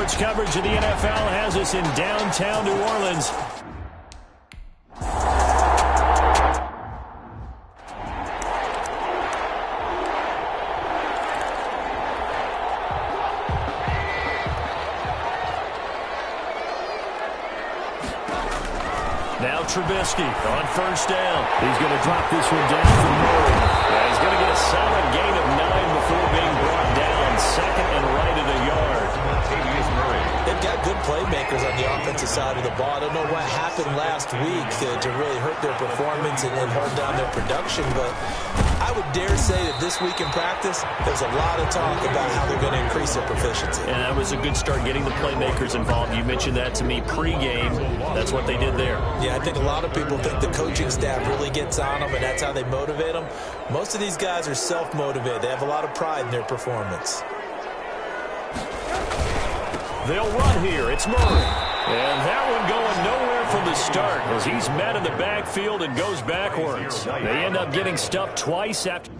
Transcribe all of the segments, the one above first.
Sports coverage of the NFL has us in downtown New Orleans. Now Trubisky on first down. He's going to drop this one down for Murray. Yeah, he's going to get a solid gain of 9 before being brought down. Second and right at a yard. They've got good playmakers on the offensive side of the ball. I don't know what happened last week to really hurt their performance and hold down their production, but I would dare say that this week in practice, there's a lot of talk about how they're going to increase their proficiency. And that was a good start, getting the playmakers involved. You mentioned that to me pregame. That's what they did there. Yeah, I think a lot of people think the coaching staff really gets on them, and that's how they motivate them. Most of these guys are self-motivated. They have a lot of pride in their performance. They'll run here. It's Murray. And that one going nowhere from the start as he's met in the backfield and goes backwards. They end up getting stuffed twice after.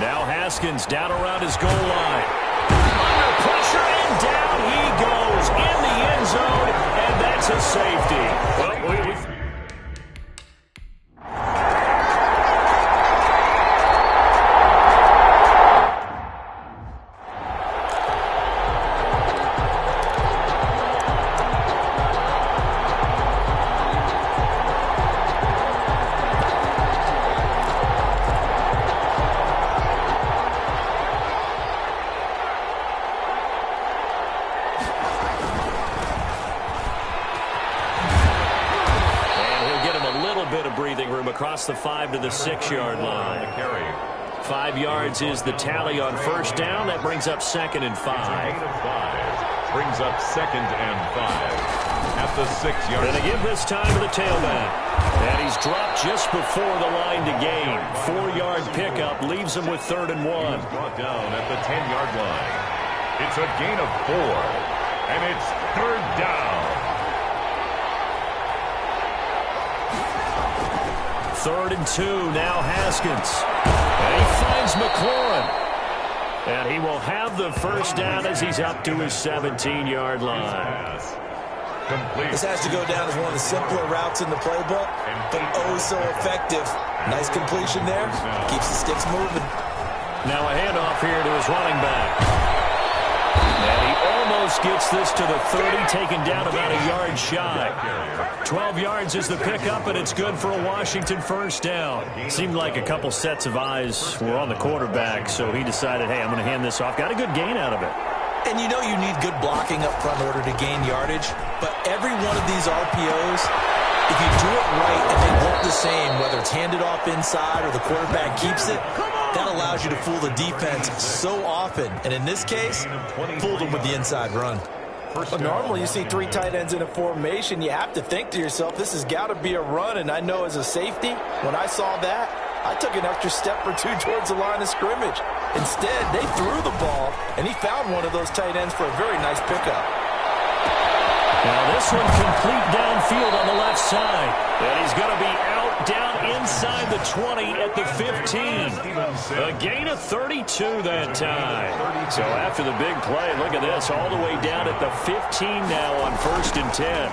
Now Haskins down around his goal line. Under pressure and down he goes in the end zone, and that's a safety. Well, across the 5 to the 6-yard line. 5 yards is the tally on first down. That brings up 2nd and 5. Brings up 2nd and 5 at the 6-yard line. And they give this time to the tailback. And he's dropped just before the line to gain. 4-yard pickup leaves him with 3rd and 1. Brought down at the 10-yard line. It's a gain of 4. And it's 3rd down. 3rd and 2, now Haskins. And he finds McLaurin. And he will have the first down as he's up to his 17-yard line. This has to go down as one of the simpler routes in the playbook, but oh so effective. Nice completion there. Keeps the sticks moving. Now a handoff here to his running back. And he almost gets this to the 30, taken down about a yard shy. 12 yards is the pickup, and it's good for a Washington first down. Seemed like a couple sets of eyes were on the quarterback, so he decided, hey, I'm going to hand this off. Got a good gain out of it. And you know you need good blocking up front in order to gain yardage, but every one of these RPOs, if you do it right and they look the same, whether it's handed off inside or the quarterback keeps it, that allows you to fool the defense so often. And in this case, fooled them with the inside run. But normally you see 3 tight ends in a formation, you have to think to yourself, this has got to be a run. And I know as a safety, when I saw that, I took an extra step or 2 towards the line of scrimmage. Instead, they threw the ball, and he found one of those tight ends for a very nice pickup. Now this one complete downfield on the left side. And he's going to be out down inside the 20 at the 15. A gain of 32 that time. So after the big play, look at this, all the way down at the 15 now on 1st and 10.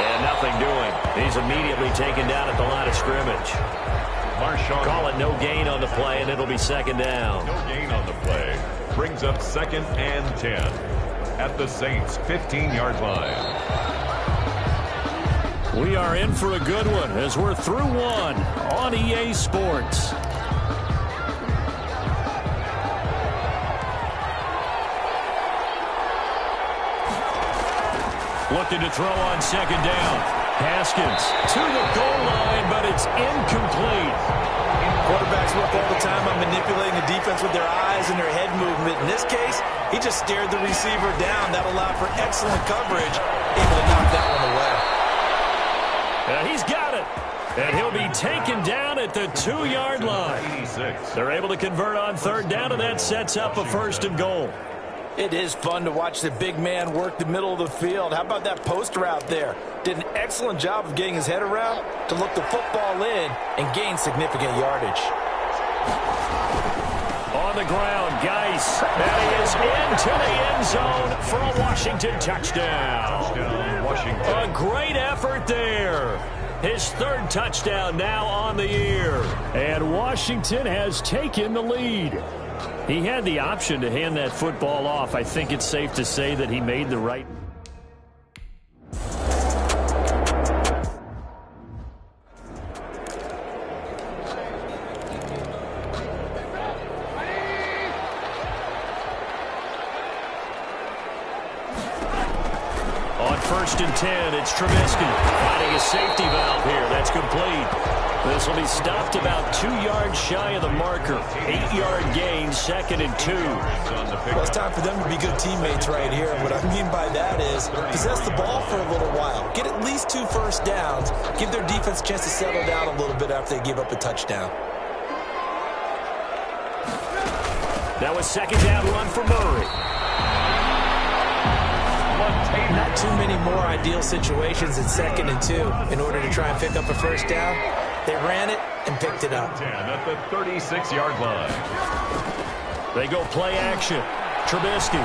And nothing doing. He's immediately taken down at the line of scrimmage. Call it no gain on the play, and it'll be 2nd down. No gain on the play. Brings up 2nd and 10 at the Saints' 15-yard line. We are in for a good one as we're through one on EA Sports. Looking to throw on 2nd down. Haskins to the goal line, but it's incomplete. Quarterbacks work all the time on manipulating the defense with their eyes and their head movement. In this case, he just stared the receiver down. That allowed for excellent coverage, able to knock that one away. And he's got it. And he'll be taken down at the 2-yard line. They're able to convert on third down, and that sets up a first and goal. It is fun to watch the big man work the middle of the field. How about that post route there? Did an excellent job of getting his head around to look the football in and gain significant yardage. On the ground, Geis. And he is into the end zone for a Washington touchdown. A great effort there. His third touchdown now on the year. And Washington has taken the lead. He had the option to hand that football off. I think it's safe to say that he made the right. On 1st and 10, it's Trubisky finding a safety valve here. That's complete. This will be stopped about 2 yards shy of the marker. 8-yard gain, 2nd and 2. Well, it's time for them to be good teammates right here. What I mean by that is possess the ball for a little while. Get at least 2 first downs. Give their defense a chance to settle down a little bit after they give up a touchdown. That was 2nd down run for Murray. Not too many more ideal situations in 2nd and 2 in order to try and pick up a first down. They ran it and picked it up. 10 at the 36-yard line. They go play action. Trubisky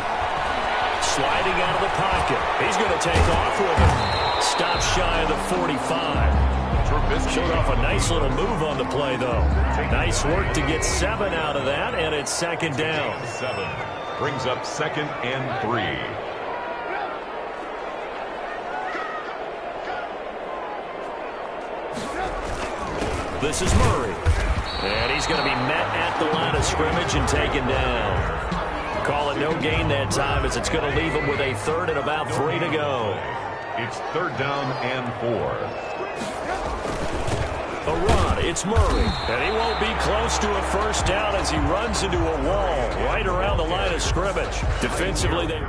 sliding out of the pocket. He's going to take off with it. Stop shy of the 45. Showed off a nice little move on the play, though. Nice work to get 7 out of that, and it's 2nd down. 7 brings up 2nd and 3. This is Murray. And he's going to be met at the line of scrimmage and taken down. Call it no gain that time as it's going to leave him with a 3rd and about 3 to go. It's 3rd down and 4. A run. It's Murray. And he won't be close to a first down as he runs into a wall right around the line of scrimmage. Defensively, they...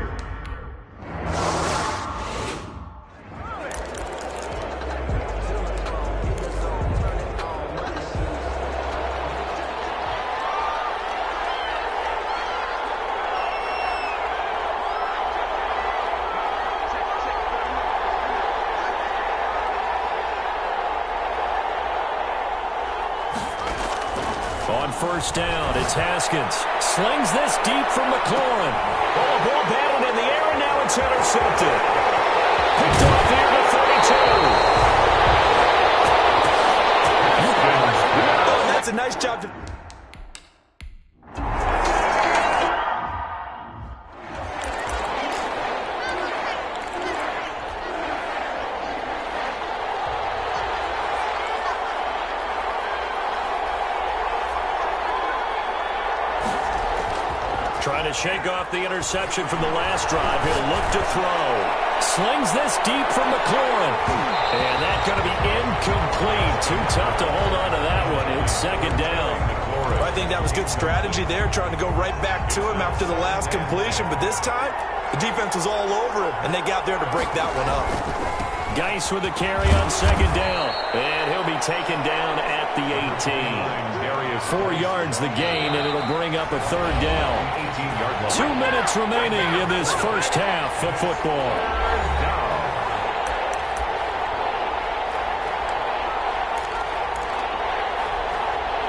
On 1st down, it's Haskins. Slings this deep from McLaurin. Oh, a ball batted in the air, and now it's intercepted. Picked off here to 32. That's a nice job to... Trying to shake off the interception from the last drive. He'll look to throw. Slings this deep from McLaurin. And that's going to be incomplete. Too tough to hold on to that one. It's 2nd down. Well, I think that was good strategy there, trying to go right back to him after the last completion. But this time, the defense was all over him, and they got there to break that one up. Geis with the carry on 2nd down. And he'll be taken down at the 18. 4 yards the gain, and it'll bring up a 3rd down. 2 minutes remaining in this first half of football.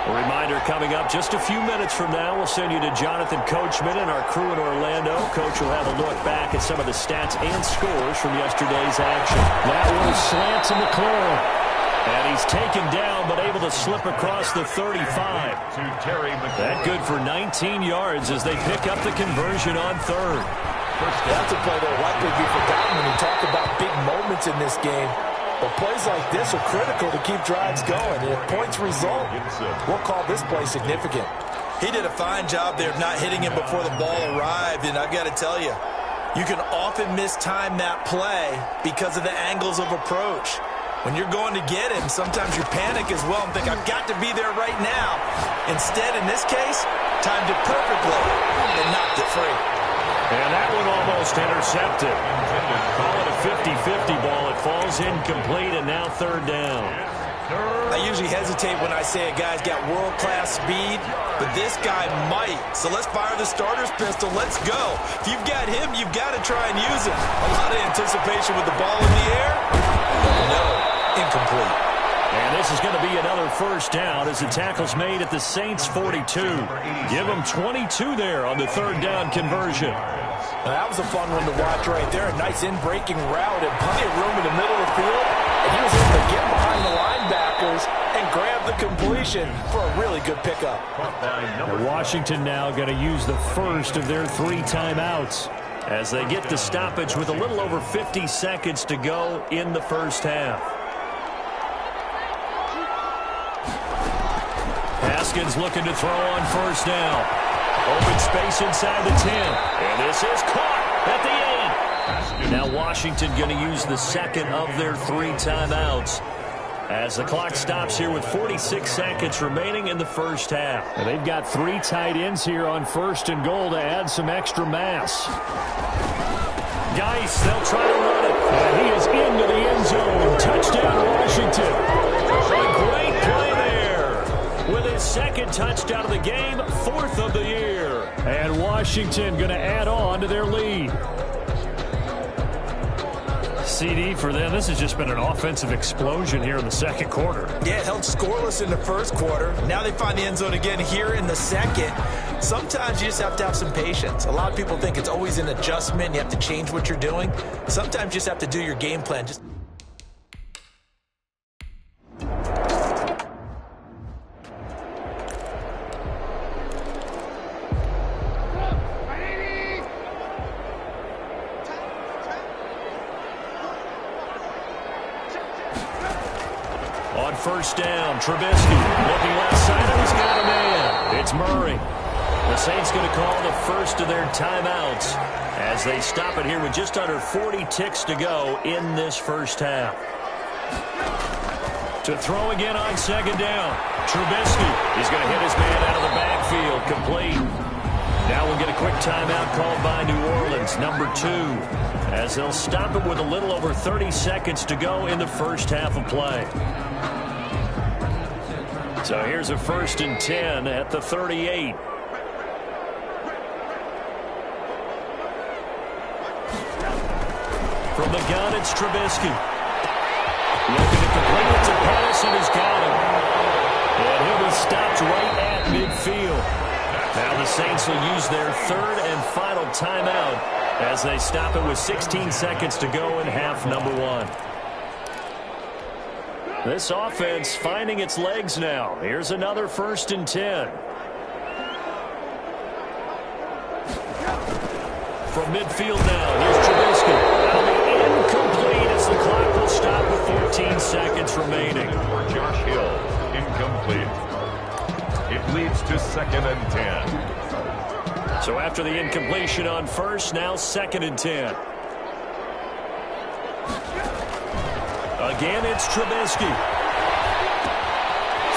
A reminder coming up just a few minutes from now. We'll send you to Jonathan Coachman and our crew in Orlando. Coach will have a look back at some of the stats and scores from yesterday's action. That was slant to McLaurin. And he's taken down, but able to slip across the 35. That good for 19 yards as they pick up the conversion on 3rd. That's a play that will likely be forgotten when you talk about big moments in this game. But plays like this are critical to keep drives going. And if points result, we'll call this play significant. He did a fine job there of not hitting him before the ball arrived. And I've got to tell you, you can often mistime that play because of the angles of approach. When you're going to get him, sometimes you panic as well and think, I've got to be there right now. Instead, in this case, timed it perfectly and knocked it free. And that one almost intercepted. Call it a 50-50 ball. It falls incomplete, and now 3rd down. I usually hesitate when I say a guy's got world-class speed, but this guy might. So let's fire the starter's pistol. Let's go. If you've got him, you've got to try and use him. A lot of anticipation with the ball in the air. No, incomplete. And this is going to be another first down as the tackle's made at the Saints' 42. Give them 22 there on the third down conversion. Now, that was a fun one to watch right there. A nice in-breaking route and plenty of room in the middle of the field. And he was able to get behind the linebackers and grab the completion for a really good pickup. Now Washington now going to use the first of their 3 timeouts as they get the stoppage with a little over 50 seconds to go in the first half. Haskins looking to throw on first down. Open space inside the 10. And this is caught at the 8. Now Washington going to use the second of their 3 timeouts as the clock stops here with 46 seconds remaining in the first half. And they've got 3 tight ends here on first and goal to add some extra mass. Geis, they'll try to run it. And he is into the end zone. Touchdown, Washington. A great play there with his second touchdown of the game, 4th of the year. And Washington going to add on to their lead. CD for them. This has just been an offensive explosion here in the second quarter. Yeah, it held scoreless in the first quarter. Now they find the end zone again here in the second. Sometimes you just have to have some patience. A lot of people think it's always an adjustment. You have to change what you're doing. Sometimes you just have to do your game plan. On first down, Trubisky looking left side. He's got a man. It's Murray. The Saints going to call the first of their timeouts as they stop it here with just under 40 ticks to go in this first half. To throw again on second down, Trubisky. He's going to hit his man out of the backfield, complete. Now we'll get a quick timeout called by New Orleans, number 2, as they'll stop it with a little over 30 seconds to go in the first half of play. So here's a 1st and 10 at the 38. From the gun, it's Trubisky. Looking to complete it to Patterson, has got him. And he'll be stopped right at midfield. Now the Saints will use their 3rd and final timeout as they stop it with 16 seconds to go in half number 1. This offense finding its legs now. Here's another 1st and 10. From midfield now, here's Trubisky. Incomplete as the clock will stop with 14 seconds remaining. For Josh Hill, incomplete. It leads to 2nd and 10. So after the incompletion on first, now 2nd and 10. Again, it's Trubisky.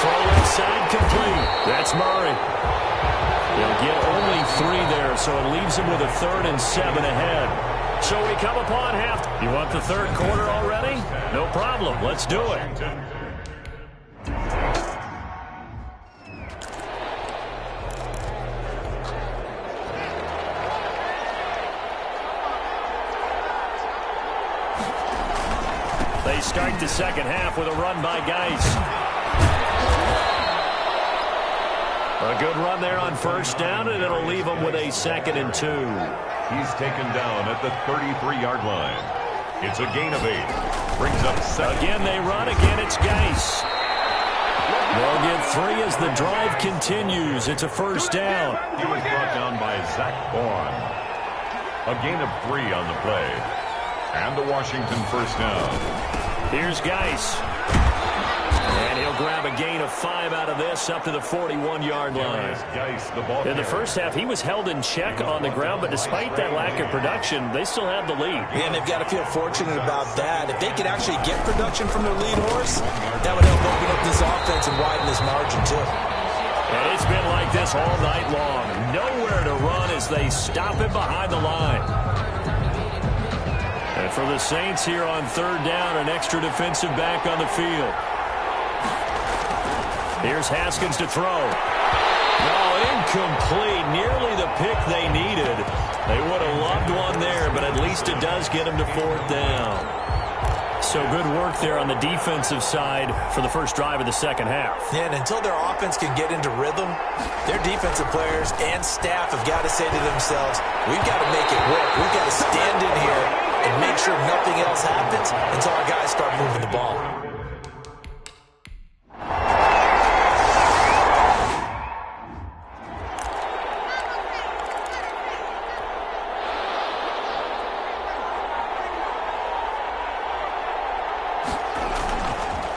Throw inside, complete. That's Murray. He'll get only 3 there, so it leaves him with a 3rd and 7 ahead. So we come upon half. You want the third quarter already? No problem. Let's do it. They start the second half with a run by Geis. A good run there on first down, and it'll leave them with a 2nd and 2. He's taken down at the 33-yard line. It's a gain of 8. Brings up 7. Again they run. Again it's Geis. They'll get 3 as the drive continues. It's a first down. He was brought down by Zach Vaughn. A gain of 3 on the play. And the Washington first down. Here's Geis. And he'll grab a gain of 5 out of this up to the 41-yard line. In the first half, he was held in check on the ground, but despite that lack of production, they still have the lead. Yeah, and they've got to feel fortunate about that. If they could actually get production from their lead horse, that would help open up this offense and widen this margin, too. And it's been like this all night long. Nowhere to run as they stop it behind the line. And for the Saints here on third down, an extra defensive back on the field. Here's Haskins to throw. No, incomplete. Nearly the pick they needed. They would have loved one there, but at least it does get them to 4th down. So good work there on the defensive side for the first drive of the second half. Yeah, and until their offense can get into rhythm, their defensive players and staff have got to say to themselves, we've got to make it work. We've got to stand in here and make sure nothing else happens until our guys start moving the ball.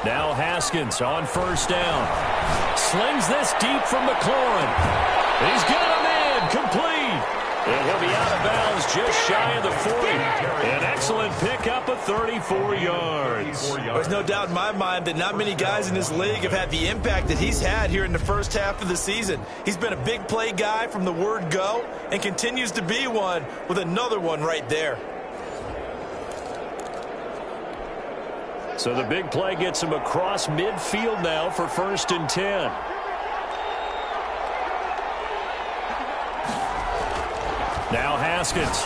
Now Haskins on first down. Slings this deep from McLaurin. He's got a man complete. And he'll be out of bounds just shy of the 40. An excellent pickup of 34 yards. There's no doubt in my mind that not many guys in this league have had the impact that he's had here in the first half of the season. He's been a big play guy from the word go and continues to be one with another one right there. So the big play gets him across midfield now for 1st and 10. Now Haskins.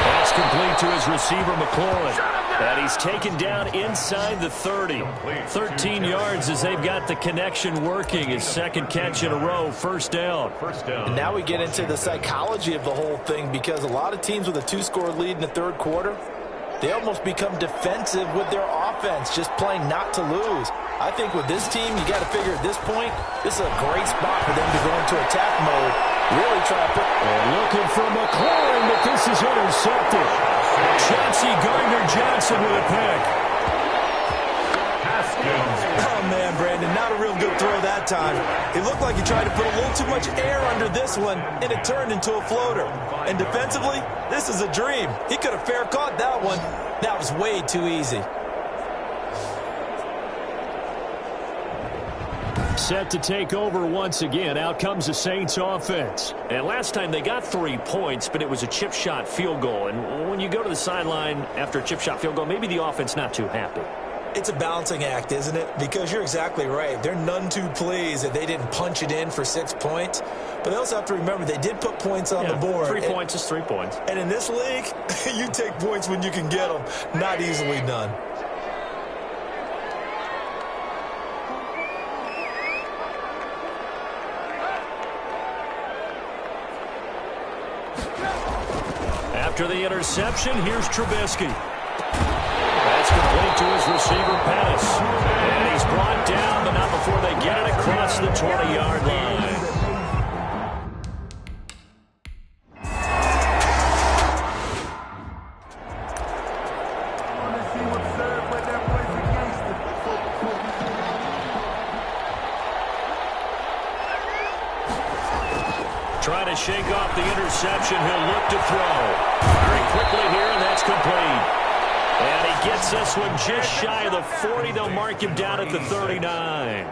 That's complete to his receiver, McLaurin. And he's taken down inside the 30. 13 yards as they've got the connection working. His second catch in a row, 1st down. And now we get into the psychology of the whole thing, because a lot of teams with a 2-score lead in the third quarter, they almost become defensive with their offense, just playing not to lose. I think with this team, you got to figure at this point, this is a great spot for them to go into attack mode. Really try to put... And looking for McLaurin, but this is intercepted. Chauncey Gardner-Johnson with a pick. Oh, man, Brandon, not a real good throw that time. It looked like he tried to put a little too much air under this one, and it turned into a floater. And defensively, this is a dream. He could have fair caught that one. That was way too easy. Set to take over once again. Out comes the Saints offense. And last time they got 3 points, but it was a chip shot field goal. And when you go to the sideline after a chip shot field goal, maybe the offense not too happy. It's a balancing act, isn't it? Because you're exactly right. They're none too pleased that they didn't punch it in for 6 points. But they also have to remember they did put points on the board. 3 points is 3 points. And in this league, you take points when you can get them. Not easily done. After the interception, here's Trubisky. That's complete to his receiver, Pettis. And he's brought down, but not before they get it across the 20-yard line. Trying to shake off the interception. He'll look to throw. Very quickly here, and that's complete. And he gets this one just shy of the 40. They'll mark him down at the 39.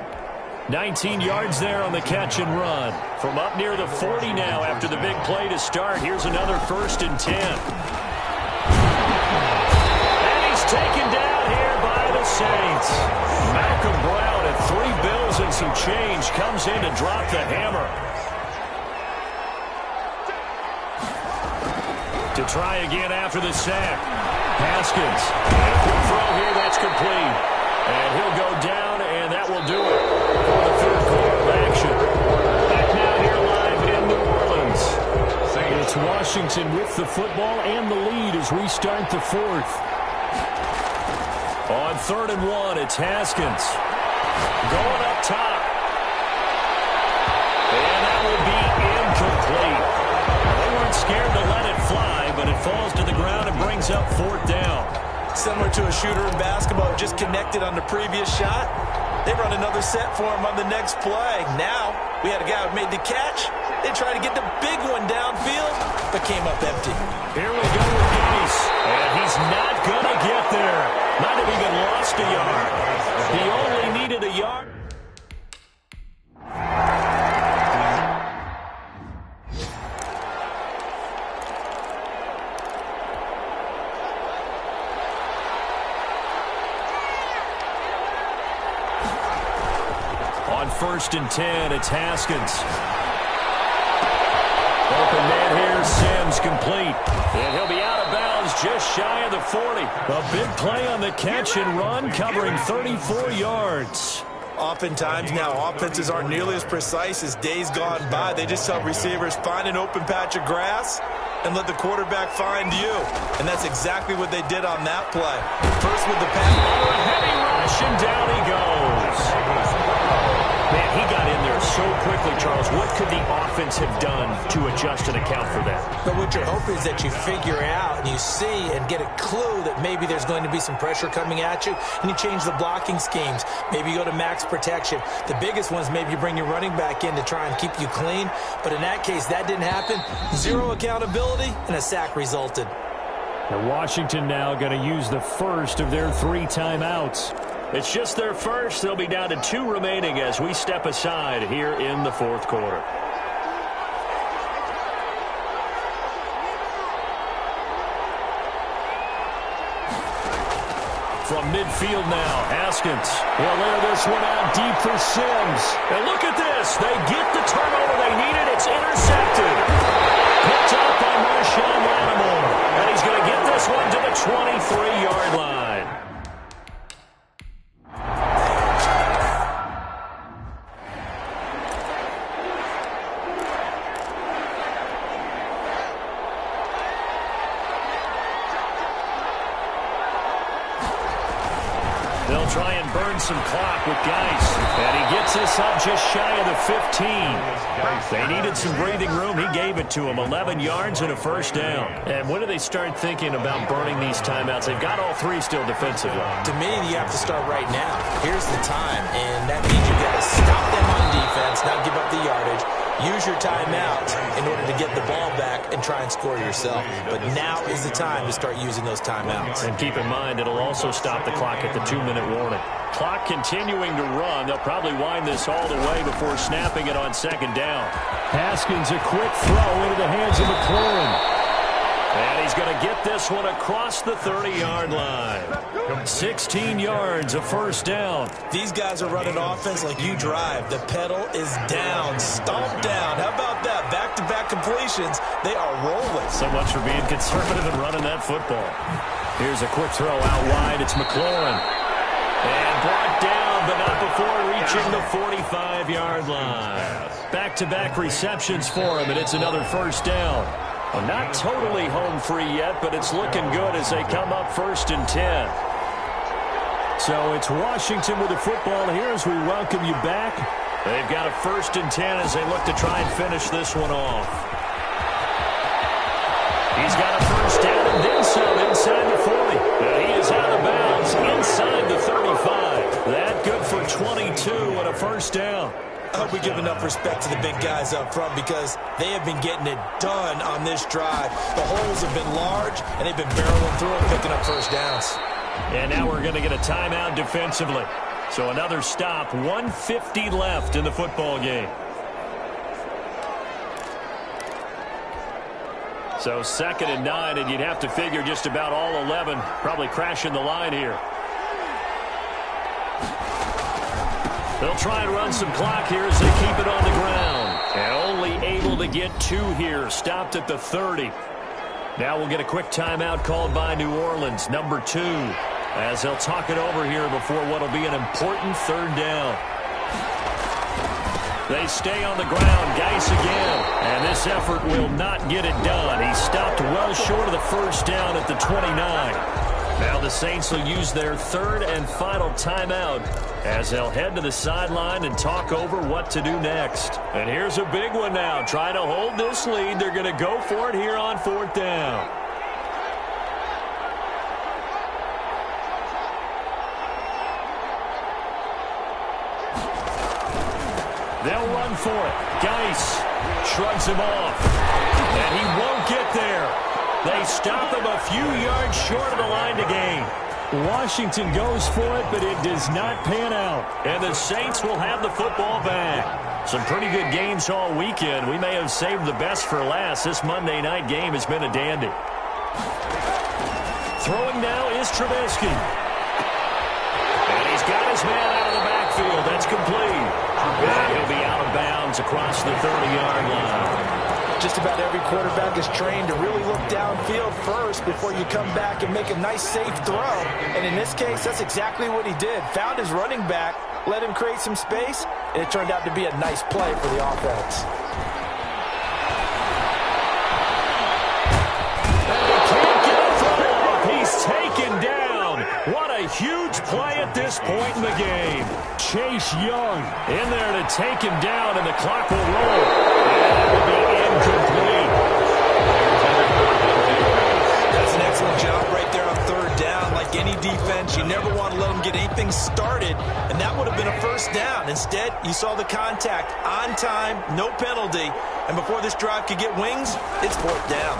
19 yards there on the catch and run. From up near the 40 now after the big play to start. Here's another 1st and 10. And he's taken down here by the Saints. Malcolm Brown at $3 bills and some change comes in to drop the hammer. To try again after the sack. Haskins. And a quick throw here, that's complete. And he'll go down, and that will do it for the third quarter of action. Back now here live in New Orleans. It's Washington with the football and the lead as we start the 4th. On 3rd and 1, it's Haskins. Going up top. And that will be incomplete. They weren't scared to let it fly, but it falls to the ground and brings up 4th down. Similar to a shooter in basketball, just connected on the previous shot. They run another set for him on the next play. Now, we had a guy who made the catch. They tried to get the big one downfield, but came up empty. Here we go with Gase, and he's not going to get there. Might have even lost a yard. He only needed a yard. first and 10. It's Haskins. Open man here, Sims complete. And he'll be out of bounds just shy of the 40. A big play on the catch and run, covering 34 yards. Oftentimes now, offenses aren't nearly as precise as days gone by. They just tell receivers, find an open patch of grass and let the quarterback find you. And that's exactly what they did on that play. First with the pass. Oh, a heavy rush, and down he goes. Man, he got in there so quickly, Charles. What could the offense have done to adjust and account for that? But what you're hoping is that you figure out and you see and get a clue that maybe there's going to be some pressure coming at you, and you change the blocking schemes. Maybe you go to max protection. The biggest one is maybe you bring your running back in to try and keep you clean. But in that case, that didn't happen. Zero accountability, and a sack resulted. Now Washington now going to use the first of their 3 timeouts. It's just their first. They'll be down to 2 remaining as we step aside here in the fourth quarter. From midfield now, Haskins will layer this one out deep for Sims. And look at this. They get the turnover they needed. It's intercepted. Picked up by Marshawn Lattimore. And he's going to get this one to the 23-yard line. They'll try and burn some clock with Geis. And he gets this up just shy of the 15. They needed some breathing room. He gave it to him. 11 yards and a first down. And when do they start thinking about burning these timeouts? They've got all 3 still defensively. To me, you have to start right now. Here's the time, and that means you've got to stop them on defense, not give up the yardage. Use your timeout in order to get the ball back and try and score yourself. But now is the time to start using those timeouts. And keep in mind, it'll also stop the clock at the 2-minute warning. Clock continuing to run. They'll probably wind this all the way before snapping it on second down. Haskins, a quick throw into the hands of McLaurin. And he's going to get this one across the 30-yard line. 16 yards, a first down. These guys are running offense like you drive. The pedal is down, stomp down. How about that? Back-to-back completions. They are rolling. So much for being conservative and running that football. Here's a quick throw out wide. It's McLaurin. And brought down, but not before reaching the 45-yard line. Back-to-back receptions for him, and it's another first down. Well, not totally home free yet, but it's looking good as they come up first and 10. So it's Washington with the football here as we welcome you back. They've got a first and 10 as they look to try and finish this one off. He's got a first down and then some inside the 40. Now he is out of bounds inside the 35. That good for 22 and a first down. I hope we give enough respect to the big guys up front because they have been getting it done on this drive. The holes have been large, and they've been barreling through and picking up first downs. And now we're going to get a timeout defensively. So another stop, 1:50 left in the football game. So 2nd and 9, and you'd have to figure just about all 11 probably crashing the line here. They'll try and run some clock here as they keep it on the ground. And only able to get 2 here. Stopped at the 30. Now we'll get a quick timeout called by New Orleans, number 2. As they'll talk it over here before what will be an important 3rd down. They stay on the ground. Geis again. And this effort will not get it done. He stopped well short of the first down at the 29. Now the Saints will use their 3rd and final timeout as they'll head to the sideline and talk over what to do next. And here's a big one now. Trying to hold this lead. They're going to go for it here on 4th down. They'll run for it. Geis shrugs him off. And he won't get there. They stop him a few yards short of the line to gain. Washington goes for it, but it does not pan out. And the Saints will have the football back. Some pretty good games all weekend. We may have saved the best for last. This Monday night game has been a dandy. Throwing now is Trubisky. And he's got his man out of the backfield. That's complete. And he'll be out of bounds across the 30-yard line. Just about every quarterback is trained to really look downfield first before you come back and make a nice, safe throw. And in this case, that's exactly what he did. Found his running back, let him create some space, and it turned out to be a nice play for the offense. And he can't get a throw off. He's taken down. What a huge play at this point in the game. Chase Young in there to take him down, and the clock will roll. And it will be incomplete. That's an excellent job right there on third down. Like any defense, you never want to let them get anything started, and that would have been a first down. Instead, you saw the contact on time, no penalty, and before this drive could get wings, it's fourth down.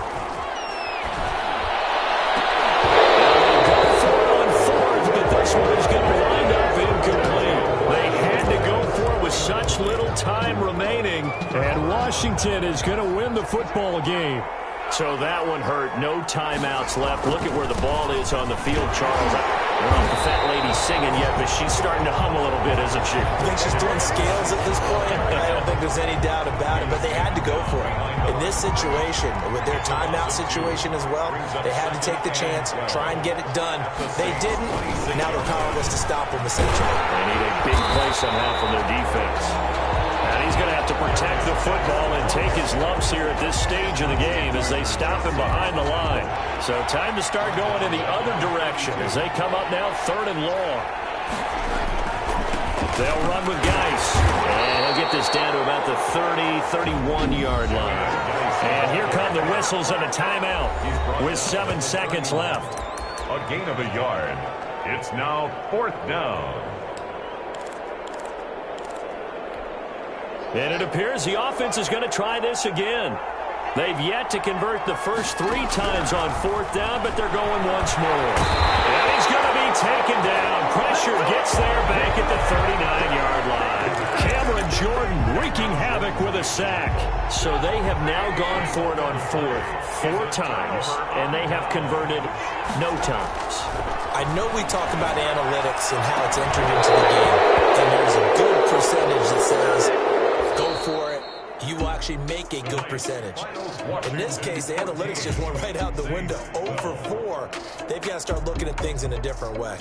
This one is going to wind up incomplete. They had to go for it with such little time remaining, and Washington is going to win the football game. So that one hurt. No timeouts left. Look at where the ball is on the field, Charles. I don't know if the fat lady's singing yet, but she's starting to hum a little bit, isn't she? I think she's doing scales at this point. I don't think there's any doubt about it, but they had to go for it. In this situation, with their timeout situation as well, they had to take the chance, try and get it done. They didn't. Now they're powerless to stop them, essentially. They need a big play somehow from their defense. And he's going to have to protect the football and take his lumps here at this stage of the game as they stop him behind the line. So time to start going in the other direction as they come up now third and long. They'll run with Geis. And he'll get this down to about the 30, 31-yard line. And here come the whistles and a timeout with 7 seconds left. A gain of a yard. It's now fourth down. And it appears the offense is going to try this again. They've yet to convert the first 3 times on fourth down, but they're going once more. And he's going to be taken down. Pressure gets there back at the 39-yard line. Cameron Jordan wreaking havoc with a sack. So they have now gone for it on fourth 4 times, and they have converted no times. I know we talk about analytics and how it's entered into the game, and there's a good percentage that says go for it, you will actually make a good percentage. In this case, the analytics just went right out the window. 0 for 4. They've got to start looking at things in a different way.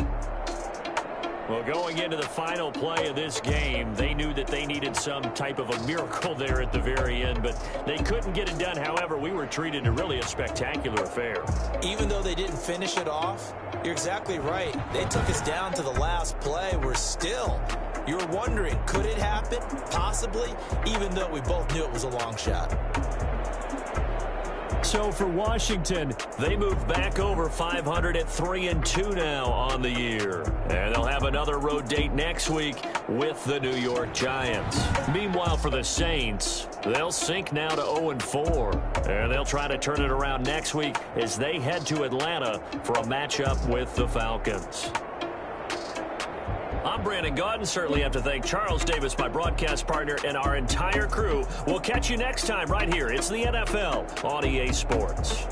Well, going into the final play of this game, they knew that they needed some type of a miracle there at the very end, but they couldn't get it done. However, we were treated to really a spectacular affair. Even though they didn't finish it off, you're exactly right. They took us down to the last play. We're still, you're wondering, could it happen? Possibly, even though we both knew it was a long shot. So for Washington, they move back over 500 at 3-2 now on the year. And they'll have another road date next week with the New York Giants. Meanwhile, for the Saints, they'll sink now to 0-4. And they'll try to turn it around next week as they head to Atlanta for a matchup with the Falcons. I'm Brandon Gaudin. Certainly have to thank Charles Davis, my broadcast partner, and our entire crew. We'll catch you next time right here. It's the NFL on EA Sports.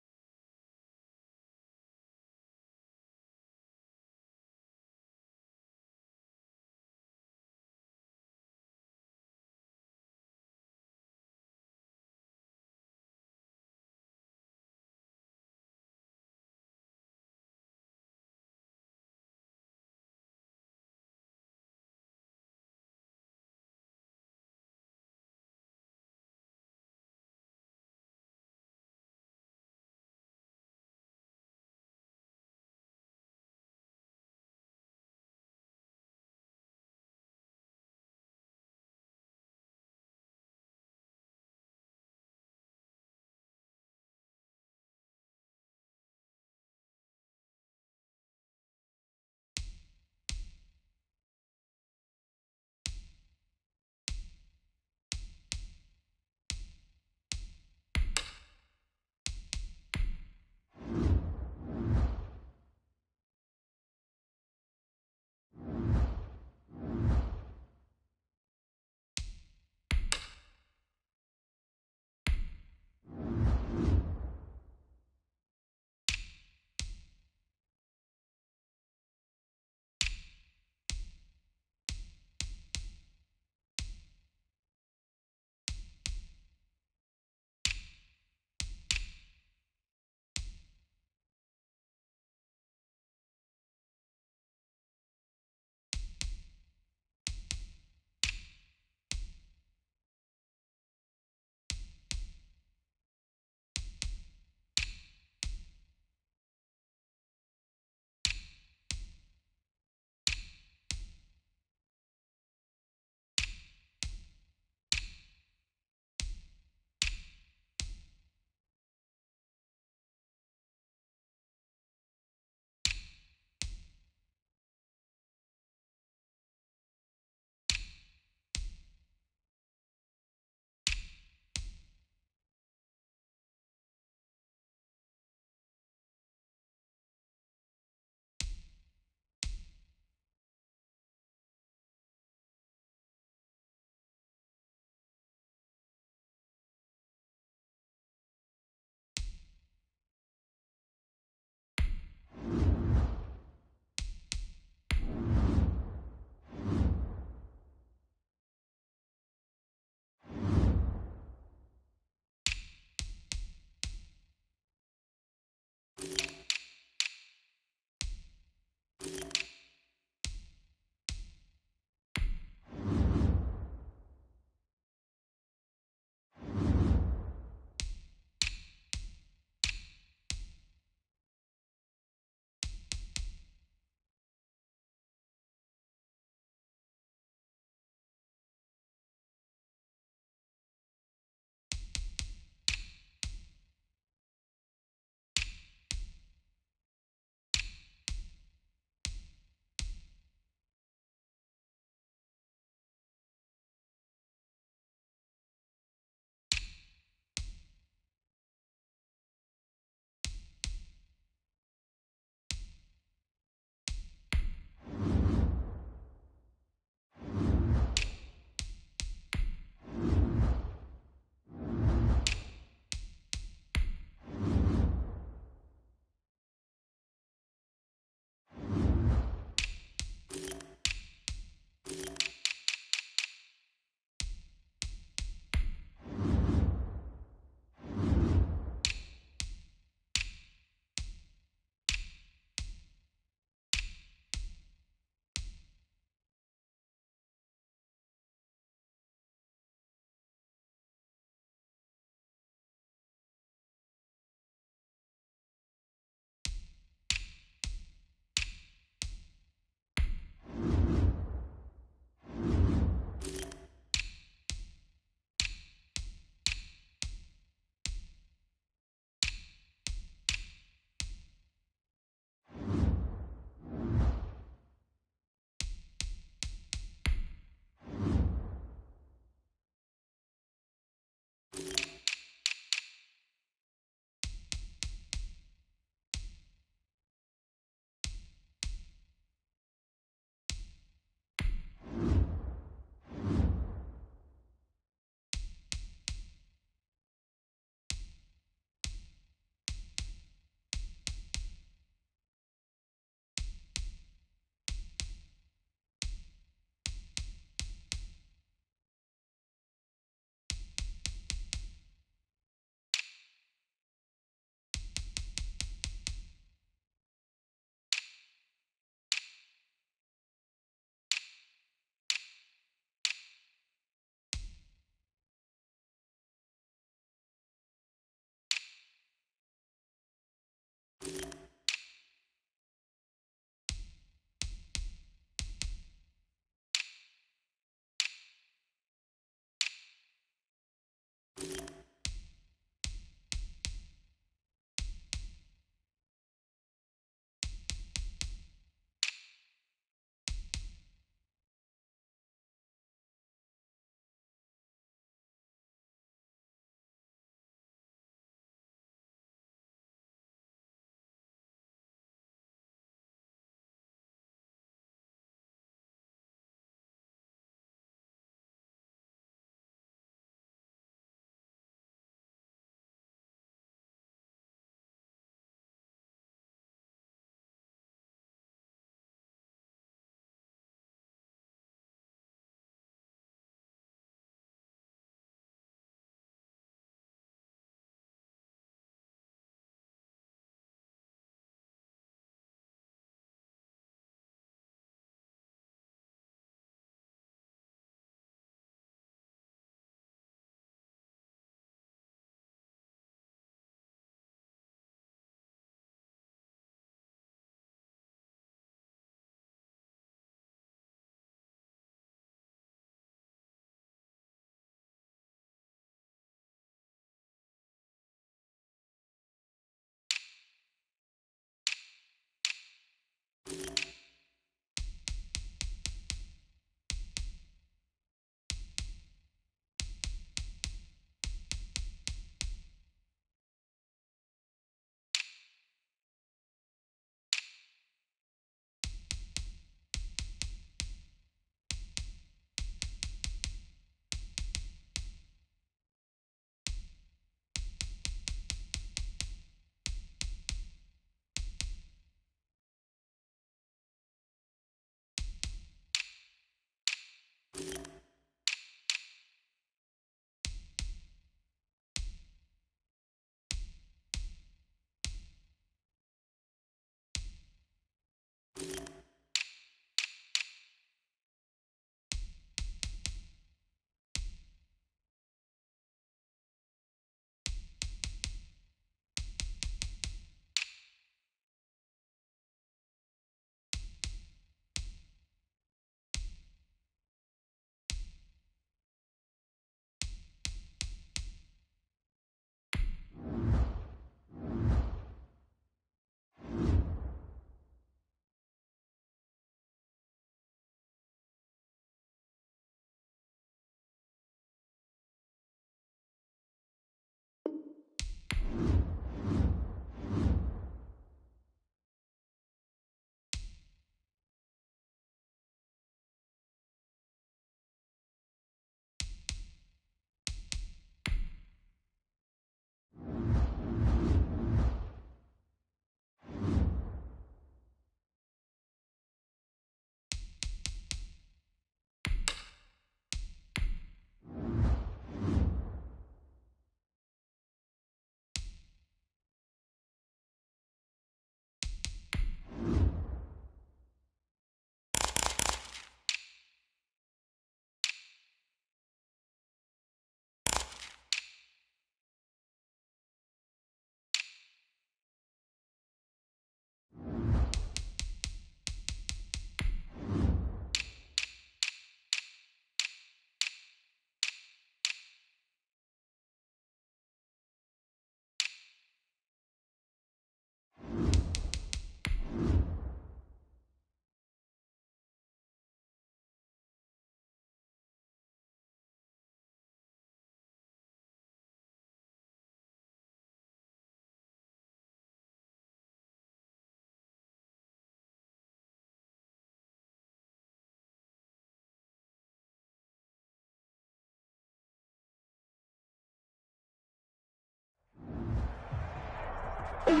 Today,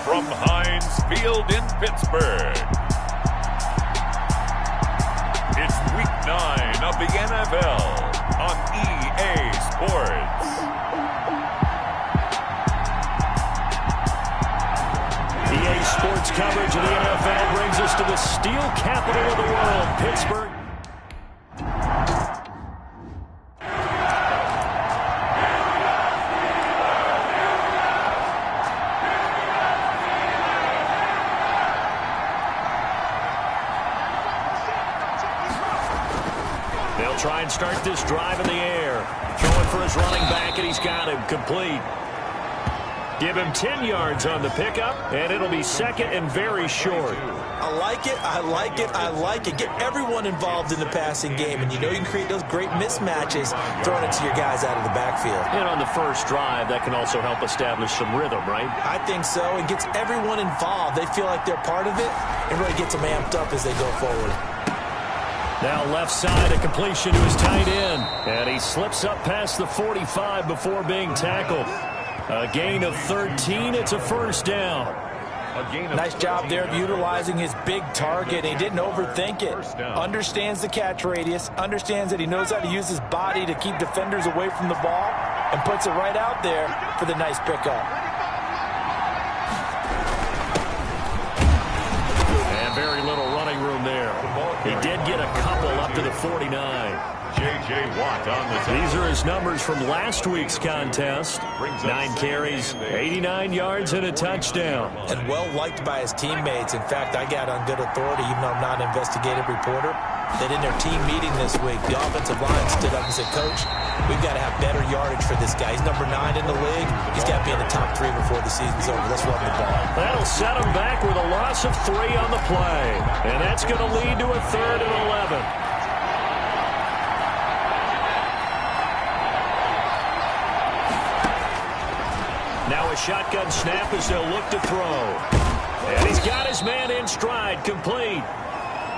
from Heinz Field in Pittsburgh, it's Week 9 of the NFL on EA Sports. EA Sports coverage of the NFL brings us to the steel capital of the world, Pittsburgh. They'll try and start this drive in the air. Throwing for his running back, and he's got him complete. Give him 10 yards on the pickup, and it'll be second and very short. I like it, I like it, I like it. Get everyone involved in the passing game, and you know you can create those great mismatches throwing it to your guys out of the backfield. And on the first drive, that can also help establish some rhythm, right? I think so. It gets everyone involved. They feel like they're part of it, and really gets them amped up as they go forward. Now left side, a completion to his tight end. And he slips up past the 45 before being tackled. A gain of 13. It's a first down. Nice job there of utilizing his big target. He didn't overthink it. Understands the catch radius. Understands that he knows how to use his body to keep defenders away from the ball. And puts it right out there for the nice pickup. And very little running room there. He did get a couple up to the 49. J.J. Watt on the These are his numbers from last week's contest. 9 carries, 89 yards, and a touchdown. And well liked by his teammates. In fact, I got on good authority, even though I'm not an investigative reporter, that in their team meeting this week, the offensive line stood up and said, Coach, we've got to have better yardage for this guy. He's number 9 in the league. He's got to be in the top 3 before the season's over. Let's run the ball. That'll set him back with a loss of 3 on the play. And that's going to lead to a 3rd and 11. Now a shotgun snap as they'll look to throw. And he's got his man in stride, complete.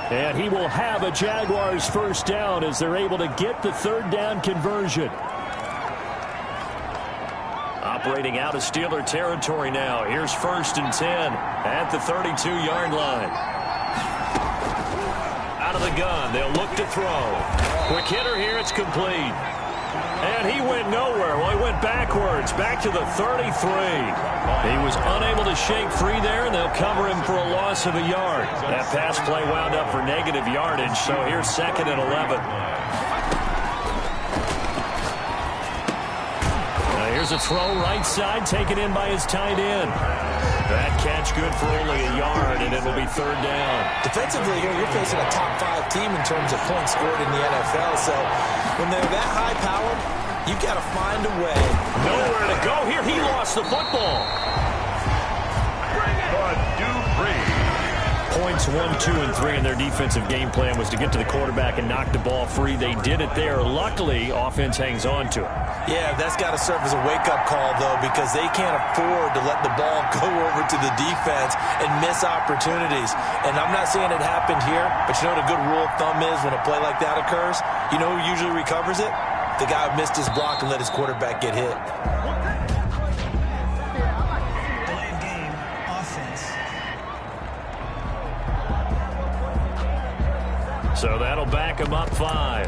And he will have a Jaguars first down as they're able to get the 3rd down conversion. Operating out of Steeler territory now. Here's 1st and 10 at the 32-yard line. Out of the gun, they'll look to throw. Quick hitter here, it's complete. And he went nowhere. Well, he went backwards, back to the 33. He was unable to shake free there, and they'll cover him for a loss of a yard. That pass play wound up for negative yardage, so here's 2nd and 11. Now here's a throw right side, taken in by his tight end. That catch good for only a yard, and it'll be 3rd down. Defensively here, you're facing a top 5 team in terms of points scored in the NFL, so when they're that high-powered, you've got to find a way. Nowhere to go here. He lost the football. Points 1, 2, and 3 in their defensive game plan was to get to the quarterback and knock the ball free. They did it there. Luckily, offense hangs on to it. Yeah, that's got to serve as a wake-up call, though, because they can't afford to let the ball go over to the defense and miss opportunities. And I'm not saying it happened here, but you know what a good rule of thumb is when a play like that occurs? You know who usually recovers it? The guy who missed his block and let his quarterback get hit. So that'll back him up 5.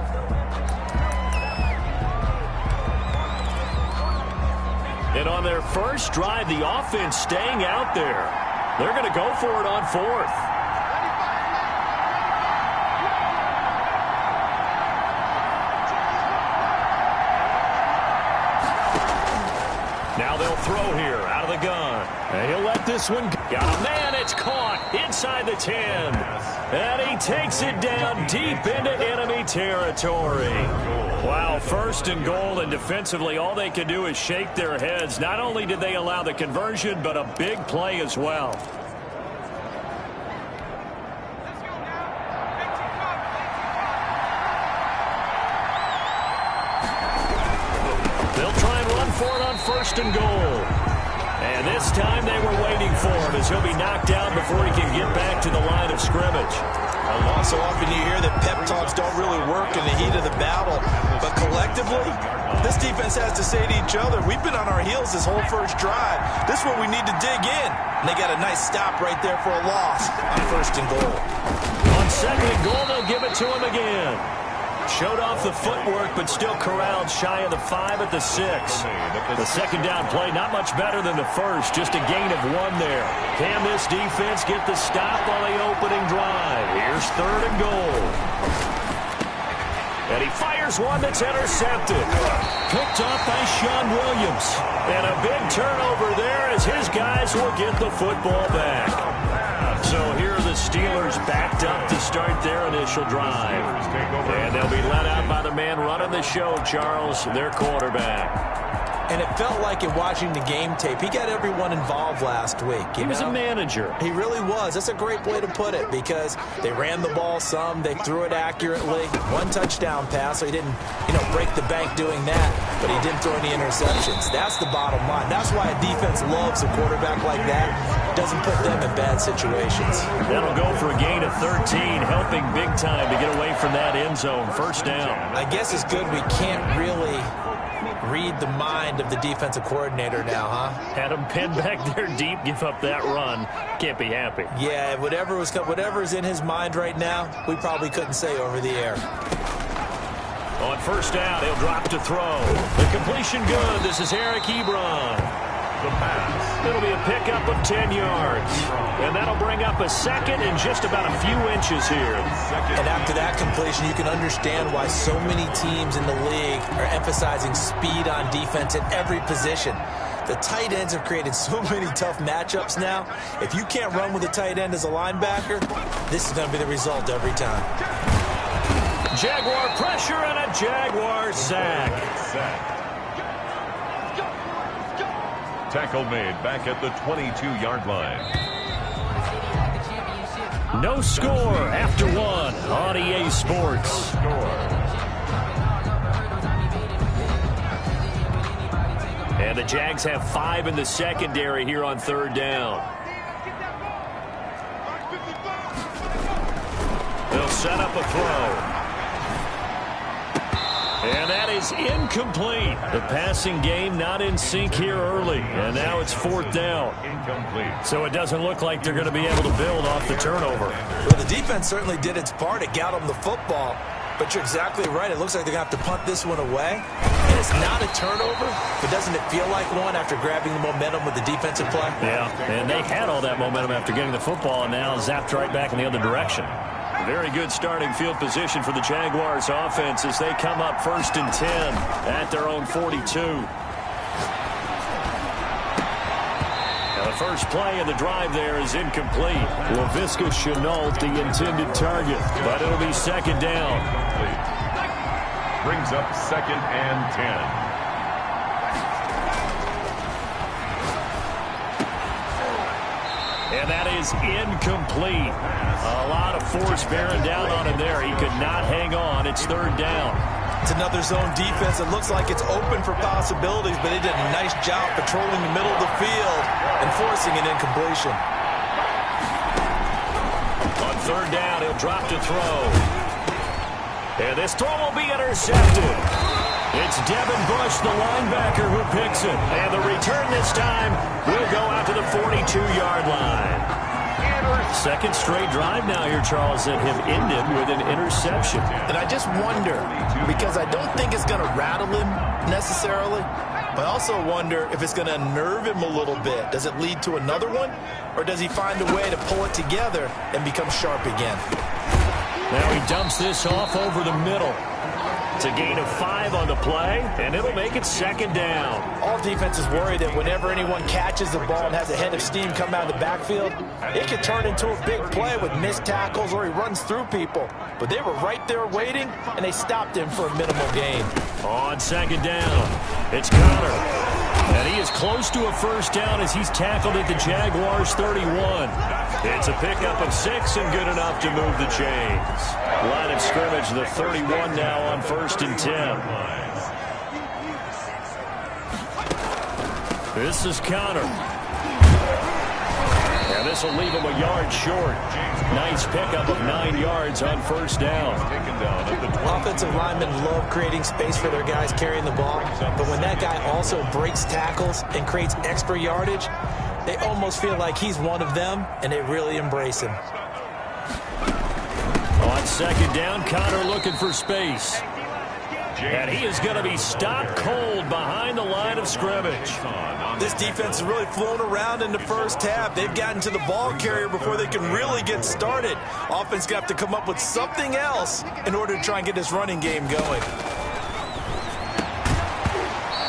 And on their first drive, the offense staying out there. They're going to go for it on 4th. Now they'll throw here out of the gun. And he'll let this one go. Got a man, it's caught inside the 10. And he takes it down deep into enemy territory. Wow, 1st and goal, and defensively all they can do is shake their heads. Not only did they allow the conversion, but a big play as well. They'll try and run for it on 1st and goal. And this time they were waiting for him as he'll be knocked down before he can get back to the line of scrimmage. So often you hear that pep talks don't really work in the heat of the battle. But collectively, this defense has to say to each other, we've been on our heels this whole first drive. This is where we need to dig in. And they got a nice stop right there for a loss on 1st and goal. On 2nd and goal, they'll give it to him again. Showed off the footwork, but still corralled shy of the 5 at the 6. The 2nd down play, not much better than the first, just a gain of 1 there. Can this defense get the stop on the opening drive? Here's 3rd and goal. And he fires one that's intercepted. Picked off by Sean Williams. And a big turnover there as his guys will get the football back. So here are the Steelers backed up to start their initial drive. And they'll be let out by the man running the show, Charles, their quarterback. And it felt like in watching the game tape, he got everyone involved last week. He was a manager. He really was. That's a great way to put it because they ran the ball some. They threw it accurately. 1 touchdown pass, so he didn't, break the bank doing that. But he didn't throw any interceptions. That's the bottom line. That's why a defense loves a quarterback like that. Doesn't put them in bad situations. That'll go for a gain of 13, helping big time to get away from that end zone. 1st down. I guess it's good we can't really read the mind of the defensive coordinator now, huh? Had him pinned back there deep, give up that run. Can't be happy. Yeah, whatever's in his mind right now, we probably couldn't say over the air. On 1st down, he'll drop to throw. The completion good. This is Eric Ebron. The pass. It'll be a pickup of 10 yards. And that'll bring up a 2nd and just about a few inches here. And after that completion, you can understand why so many teams in the league are emphasizing speed on defense at every position. The tight ends have created so many tough matchups now. If you can't run with a tight end as a linebacker, this is going to be the result every time. Jaguar pressure and a Jaguar sack. Tackle made back at the 22-yard line. No score after 1 on EA Sports. And the Jags have 5 in the secondary here on 3rd down. They'll set up a throw. And that is incomplete. The passing game not in sync here early. And now it's 4th down. Incomplete. So it doesn't look like they're going to be able to build off the turnover. Well, the defense certainly did its part. It got them the football. But you're exactly right. It looks like they're going to have to punt this one away. And it's not a turnover, but doesn't it feel like one after grabbing the momentum with the defensive play? Yeah, and they had all that momentum after getting the football and now zapped right back in the other direction. Very good starting field position for the Jaguars offense as they come up 1st and 10 at their own 42. Now the first play of the drive there is incomplete. Laviska Shenault, the intended target, but it'll be 2nd down. Brings up 2nd and 10. And that is incomplete. A lot of force bearing down on him there. He could not hang on. It's 3rd down. It's another zone defense. It looks like it's open for possibilities, but they did a nice job patrolling the middle of the field and forcing an incompletion. On 3rd down, he'll drop to throw. And this throw will be intercepted. It's Devin Bush, the linebacker, who picks it. And the return this time will go out to the 42-yard line. 2nd straight drive now here, Charles, that have ended with an interception. And I just wonder, because I don't think it's going to rattle him necessarily, but I also wonder if it's going to unnerve him a little bit. Does it lead to another one, or does he find a way to pull it together and become sharp again? Now he dumps this off over the middle. It's a gain of 5 on the play, and it'll make it 2nd down. All defenses worry that whenever anyone catches the ball and has a head of steam come out of the backfield, it could turn into a big play with missed tackles or he runs through people. But they were right there waiting, and they stopped him for a minimal gain. On 2nd down, it's Connor. And he is close to a 1st down as he's tackled at the Jaguars' 31. It's a pickup of 6 and good enough to move the chains. Line of scrimmage, the 31 now on 1st and 10. This is Connor. And this This will leave him a yard short. Nice pickup of 9 yards on first down. Offensive linemen love creating space for their guys carrying the ball, but when that guy also breaks tackles and creates extra yardage, they almost feel like he's one of them, and they really embrace him. On second down, Connor looking for space. And he is going to be stopped cold behind the line of scrimmage. This defense has really flown around in the first half. They've gotten to the ball carrier before they can really get started. Offense got to come up with something else in order to try and get this running game going.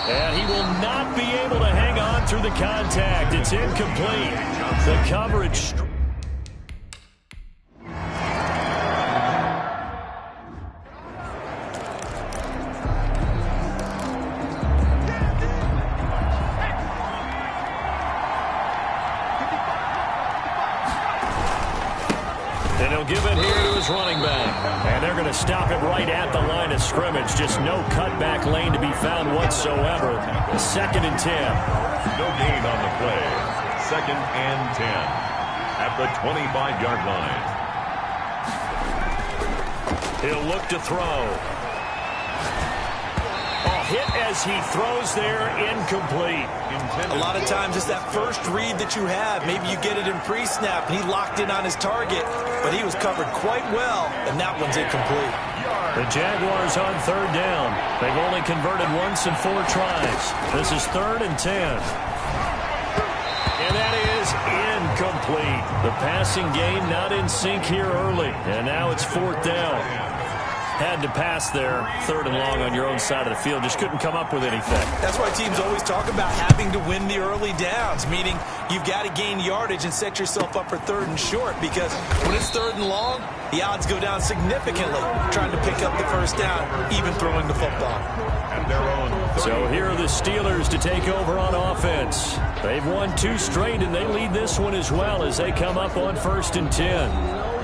And he will not be able to hang on through the contact. It's incomplete. The coverage. And he'll give it here to his running back. And they're going to stop it right at the line of scrimmage. Just no cutback lane to be found whatsoever. 2nd and 10. No gain on the play. 2nd and 10 at the 25-yard line. He'll look to throw. Hit as he throws there, incomplete. A lot of times it's that first read that you have. Maybe you get it in pre-snap, and he locked in on his target, but he was covered quite well, and that one's incomplete. The Jaguars on 3rd down. They've only converted once in 4 tries. This is 3rd and 10. And that is incomplete. The passing game not in sync here early, and now it's 4th down. Had to pass there, 3rd and long on your own side of the field. Just couldn't come up with anything. That's why teams always talk about having to win the early downs, meaning you've got to gain yardage and set yourself up for 3rd and short, because when it's 3rd and long, the odds go down significantly trying to pick up the first down, even throwing the football. So here are the Steelers to take over on offense. They've won 2 straight, and they lead this one as well as they come up on 1st and 10.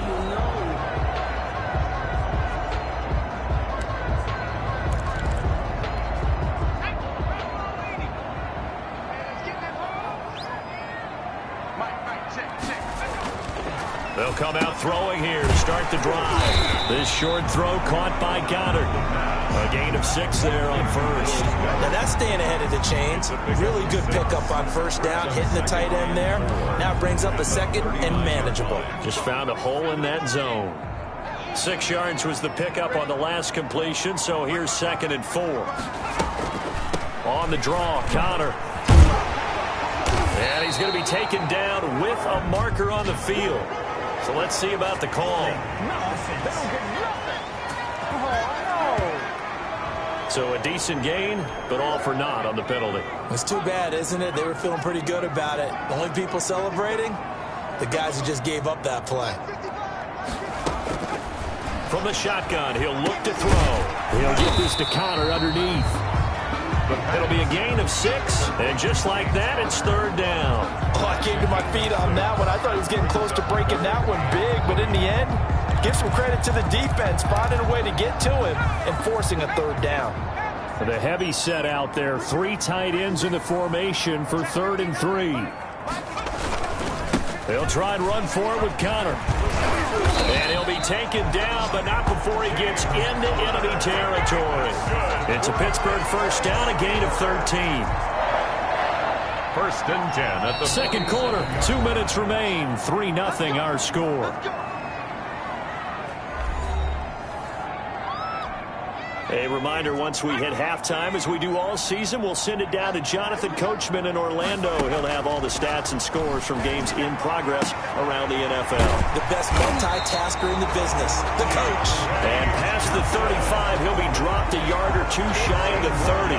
They'll come out throwing here to start the drive. This short throw caught by Goddard. A gain of 6 there on 1st. Now that's staying ahead of the chains. Really good pickup on 1st down, hitting the tight end there. Now it brings up a 2nd and manageable. Just found a hole in that zone. 6 yards was the pickup on the last completion, so here's 2nd and 4. On the draw, Connor. And he's going to be taken down with a marker on the field. So let's see about the call. So a decent gain, but all for naught on the penalty. It's too bad, isn't it? They were feeling pretty good about it. The only people celebrating, the guys who just gave up that play. From the shotgun, he'll look to throw. He'll get this to Connor underneath. It'll be a gain of 6, and just like that, it's 3rd down. Oh, I came to my feet on that one. I thought he was getting close to breaking that one big, but in the end, give some credit to the defense, finding a way to get to him and forcing a 3rd down. The heavy set out there, 3 tight ends in the formation for 3rd and 3. They'll try and run for it with Connor. And he'll be taken down, but not before he gets into enemy territory. It's a Pittsburgh 1st down, a gain of 13. 1st and 10 at the 2nd quarter. 2 minutes remain. 3-0 our score. A reminder, once we hit halftime, as we do all season, we'll send it down to Jonathan Coachman in Orlando. He'll have all the stats and scores from games in progress around the NFL. The best multitasker in the business, the coach. And past the 35, he'll be dropped a yard or 2 shy of the 30.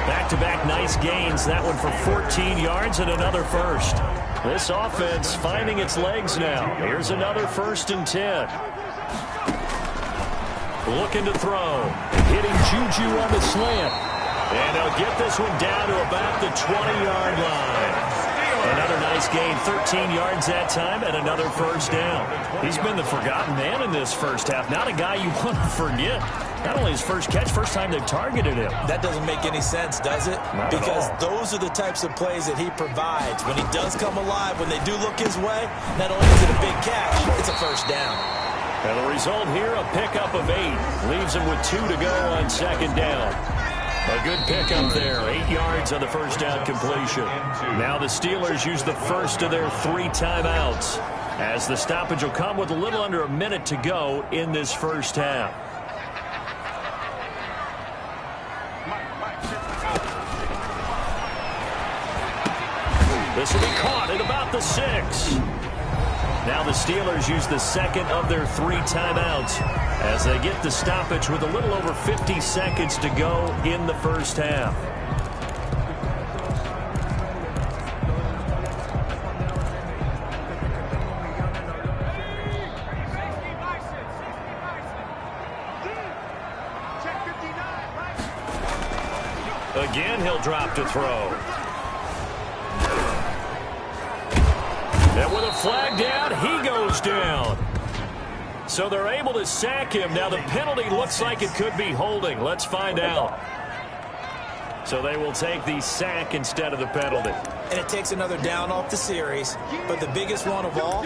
Back-to-back nice gains, that one for 14 yards and another first. This offense finding its legs now. Here's another 1st and 10. Looking to throw. Hitting Juju on the slant. And they'll get this one down to about the 20-yard line. Another nice He's gained 13 yards that time and another first down. He's been the forgotten man in this first half. Not a guy you want to forget. Not only his first catch, first time they've targeted him. That doesn't make any sense, does it? Not at because all. those are the types of plays that he provides. When he does come alive, when they do look his way, not only is it a big catch, it's a first down. And the result here, a pickup of 8. Leaves him with 2 to go on second down. A good pickup there. 8 yards on the first down completion. Now the Steelers use the first of their 3 timeouts, as the stoppage will come with a little under a minute to go in this first half. This will be caught at about the 6. Now the Steelers use the second of their 3 timeouts as they get the stoppage with a little over 50 seconds to go in the first half. Again, he'll drop to throw. And with a flag down, he goes down. So they're able to sack him. Now the penalty looks like it could be holding. Let's find out. So they will take the sack instead of the penalty. And it takes another down off the series. But the biggest one of all,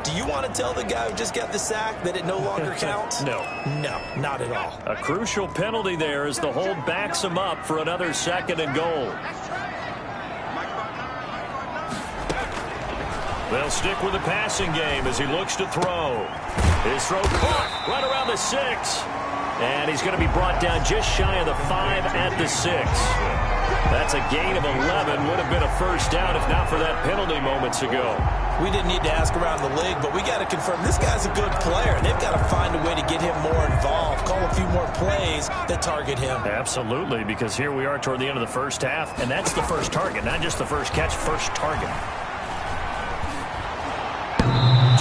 do you want to tell the guy who just got the sack that it no longer counts? No. No, not at all. A crucial penalty there as the hold backs him up for another 2nd and goal. They'll stick with the passing game as he looks to throw. His throw caught right around the 6. And he's going to be brought down just shy of the 5 at the 6. That's a gain of 11. Would have been a first down if not for that penalty moments ago. We didn't need to ask around the league, but we got to confirm this guy's a good player. They've got to find a way to get him more involved, call a few more plays that target him. Absolutely, because here we are toward the end of the first half, and that's the first target, not just the first catch, first target.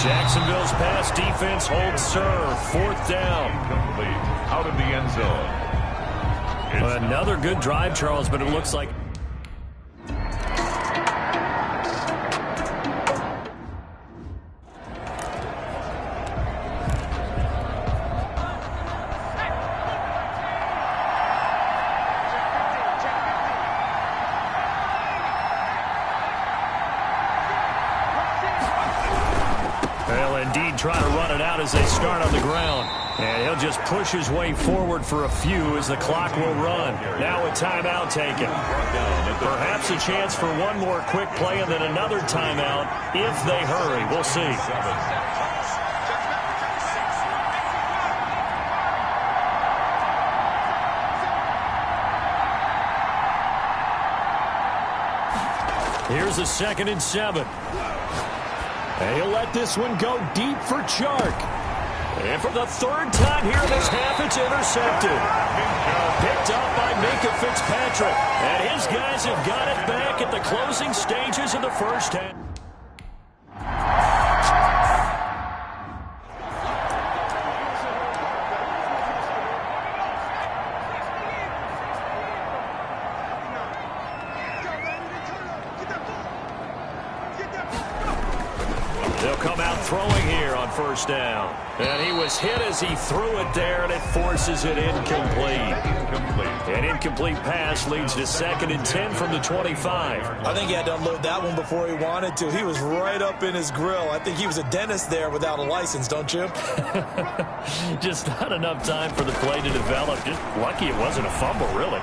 Jacksonville's pass defense holds serve. 4th down. Complete. Out of the end zone. Another good drive, Charles, but it looks like... They'll indeed try to run it out as they start on the ground. And he'll just push his way forward for a few as the clock will run. Now a timeout taken. Perhaps a chance for one more quick play and then another timeout if they hurry. We'll see. Here's a 2nd and 7. And he'll let this one go deep for Chark. And for the 3rd time here in this half, it's intercepted. Picked up by Minka Fitzpatrick. And his guys have got it back at the closing stages of the first half. They'll come out throwing here on first down. And he was hit as he threw it there, and it forces it incomplete. An incomplete pass leads to 2nd and 10 from the 25. I think he had to unload that one before he wanted to. He was right up in his grill. I think he was a dentist there without a license, don't you? Just not enough time for the play to develop. Just lucky it wasn't a fumble, really.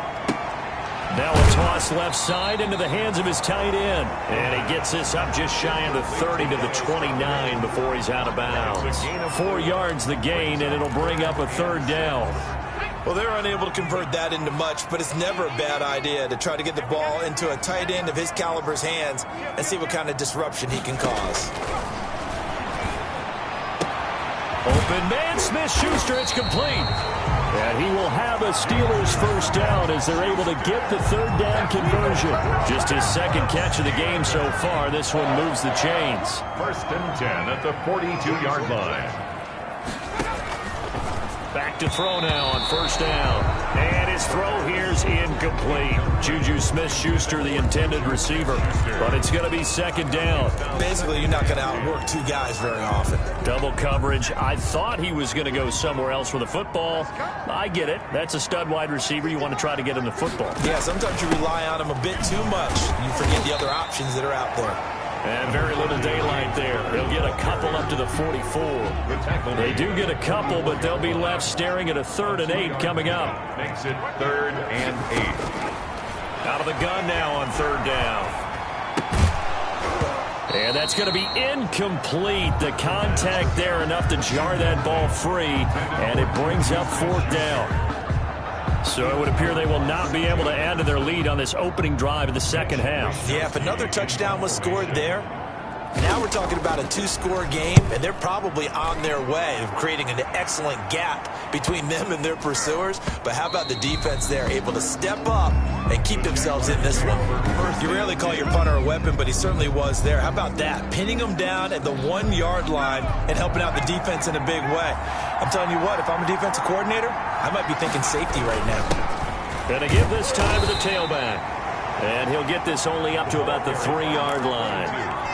Now a toss left side into the hands of his tight end. And he gets this up just shy of the 30 to the 29 before he's out of bounds. 4 yards the gain, and it'll bring up a 3rd down. Well, they're unable to convert that into much, but it's never a bad idea to try to get the ball into a tight end of his caliber's hands and see what kind of disruption he can cause. Open man, Smith-Schuster, it's complete. And he will have a Steelers first down as they're able to get the 3rd down conversion. Just his 2nd catch of the game so far. This one moves the chains. 1st and 10 at the 42-yard line. Back to throw now on first down. And His throw here's incomplete. Juju Smith-Schuster, the intended receiver. But it's going to be second down. Basically, you're not going to outwork two guys very often. Double coverage. I thought he was going to go somewhere else for the football. I get it. That's a stud wide receiver. You want to try to get him the football. Yeah, sometimes you rely on him a bit too much. You forget the other options that are out there. And very little daylight there. They'll get a couple up to the 44. They do get a couple, but they'll be left staring at a 3rd and 8 coming up. Makes it 3rd and 8. Out of the gun now on 3rd down. And that's going to be incomplete. The contact there enough to jar that ball free, and it brings up 4th down. So it would appear they will not be able to add to their lead on this opening drive of the second half. Yeah, if another touchdown was scored there, now we're talking about a 2-score game, and they're probably on their way of creating an excellent gap between them and their pursuers. But how about the defense there, able to step up and keep themselves in this one? You rarely call your punter a weapon, but he certainly was there. How about that? Pinning them down at the 1-yard line and helping out the defense in a big way. I'm telling you what, if I'm a defensive coordinator, I might be thinking safety right now. Going to give this time to the tailback. And he'll get this only up to about the 3-yard line.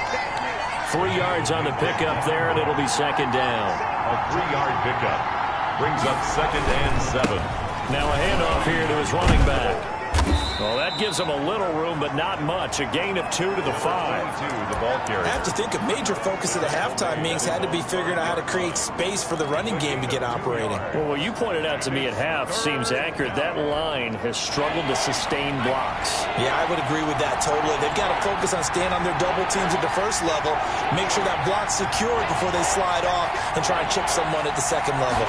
3 yards on the pickup there, and it'll be second down. A 3-yard pickup brings up 2nd and 7. Now a handoff here to his running back. Well, that gives him a little room, but not much. A gain of 2 to the 5. The ball carrier. I have to think a major focus of the halftime meetings had to be figuring out how to create space for the running game to get operating. Well, what you pointed out to me at half seems accurate. That line has struggled to sustain blocks. Yeah, I would agree with that totally. They've got to focus on staying on their double teams at the first level, make sure that block's secured before they slide off and try and chip someone at the second level.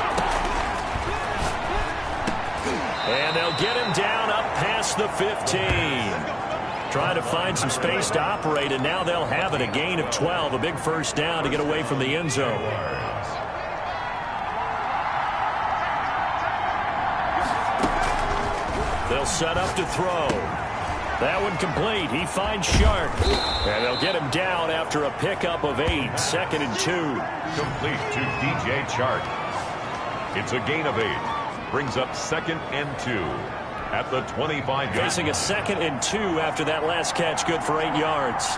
And they'll get him down up past the 15. Trying to find some space to operate, and now they'll have it. A gain of 12, a big first down to get away from the end zone. They'll set up to throw. That one complete. He finds Sharp. And they'll get him down after a pickup of 8. 2nd and 2. Complete to DJ Chark. It's a gain of 8. Brings up 2nd and 2 at the 25-yard. Facing a 2nd and 2 after that last catch, good for 8 yards.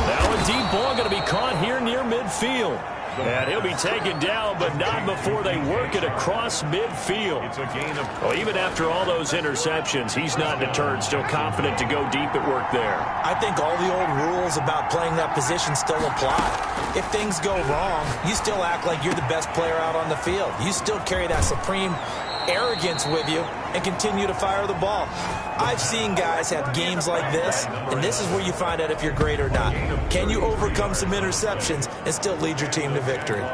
Now a deep ball going to be caught here near midfield. And he'll be taken down, but not before they work it across midfield. It's a gain of... Well, even after all those interceptions, he's not deterred, still confident to go deep at work there. I think all the old rules about playing that position still apply. If things go wrong, you still act like you're the best player out on the field. You still carry that supreme arrogance with you and continue to fire the ball. I've seen guys have games like this, and this is where you find out if you're great or not. Can you overcome some interceptions and still lead your team to victory?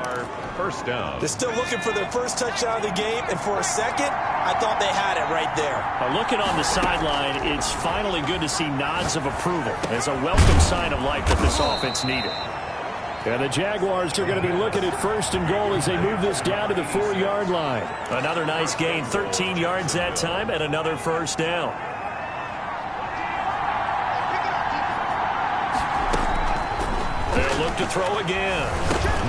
First down. They're still looking for their first touchdown of the game, and for a second, I thought they had it right there. Looking on the sideline, it's finally good to see nods of approval. It's a welcome sign of life that this offense needed. And the Jaguars are going to be looking at 1st and goal as they move this down to the 4-yard line. Another nice gain, 13 yards that time, and another first down. They'll look to throw again.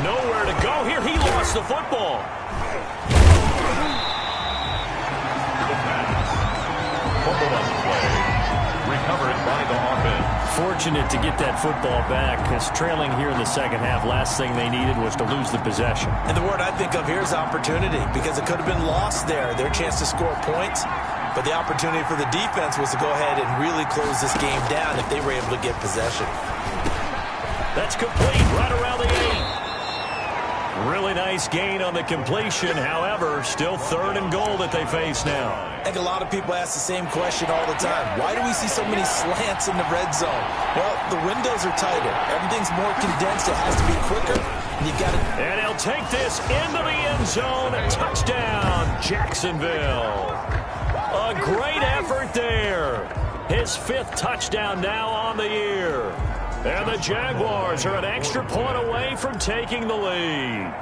Nowhere to go here. He lost the football. Fumbled on the play. Recovered by the offense. Fortunate to get that football back, because trailing here in the second half, last thing they needed was to lose the possession. And the word I think of here is opportunity, because it could have been lost there, their chance to score points. But the opportunity for the defense was to go ahead and really close this game down if they were able to get possession. That's complete right around the 8. Really nice gain on the completion. However, still 3rd and goal that they face now. I think a lot of people ask the same question all the time. Why do we see so many slants in the red zone? Well, the windows are tighter. Everything's more condensed. It has to be quicker. And you got to... And he'll take this into the end zone. A touchdown, Jacksonville. A great effort there. His 5th touchdown now on the year. And the Jaguars are an extra point away from taking the lead.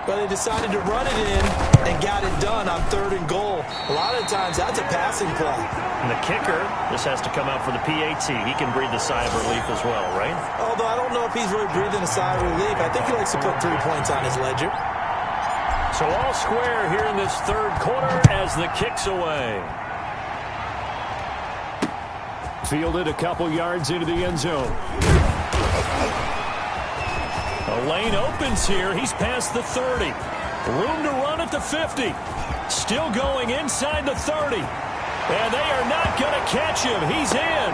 Well, they decided to run it in and got it done on 3rd and goal. A lot of times, that's a passing play. And the kicker, this has to come out for the PAT. He can breathe a sigh of relief as well, right? Although I don't know if he's really breathing a sigh of relief. I think he likes to put 3 points on his ledger. So all square here in this 3rd quarter as the kick's away. Fielded a couple yards into the end zone. A lane opens here. He's past the 30. Room to run at the 50. Still going inside the 30. And they are not going to catch him. He's in.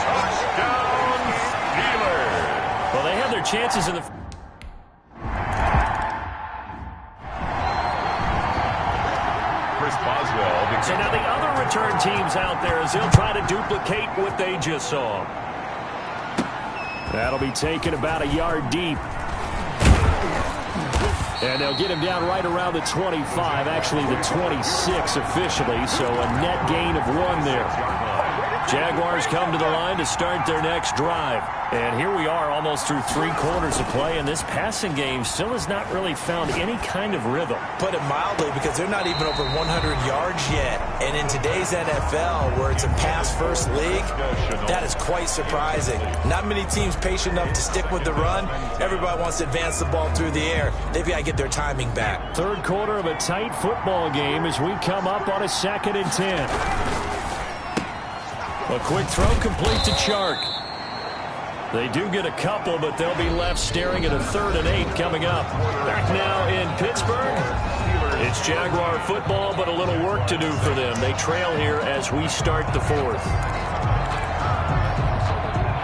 Touchdown, Steelers. Well, they had their chances in the... Chris Boswell. So now the other return teams out there as they'll try to duplicate what they just saw. That'll be taken about a yard deep. And they'll get him down right around the 25, actually the 26 officially, so a net gain of 1 there. Jaguars come to the line to start their next drive. And here we are almost through 3 quarters of play, and this passing game still has not really found any kind of rhythm. Put it mildly, because they're not even over 100 yards yet. And in today's NFL, where it's a pass-first league, that is quite surprising. Not many teams patient enough to stick with the run. Everybody wants to advance the ball through the air. They've got to get their timing back. 3rd quarter of a tight football game as we come up on a 2nd and 10. A quick throw complete to Chark. They do get a couple, but they'll be left staring at a 3rd and 8 coming up. Back now in Pittsburgh. It's Jaguar football, but a little work to do for them. They trail here as we start the 4th.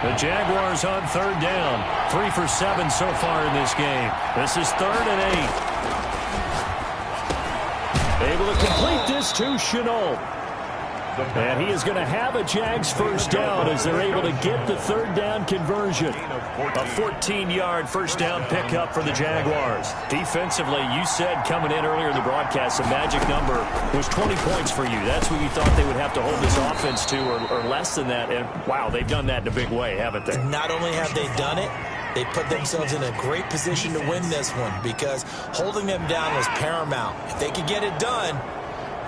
The Jaguars on 3rd down. 3 for 7 so far in this game. This is 3rd and 8. Able to complete this to Chenault. And he is going to have a Jags first down as they're able to get the 3rd down conversion. A 14-yard first down pickup for the Jaguars. Defensively, you said coming in earlier in the broadcast, the magic number was 20 points for you. That's what you thought they would have to hold this offense to, or less than that. And, wow, they've done that in a big way, haven't they? Not only have they done it, they put themselves in a great position to win this one because holding them down was paramount. If they could get it done,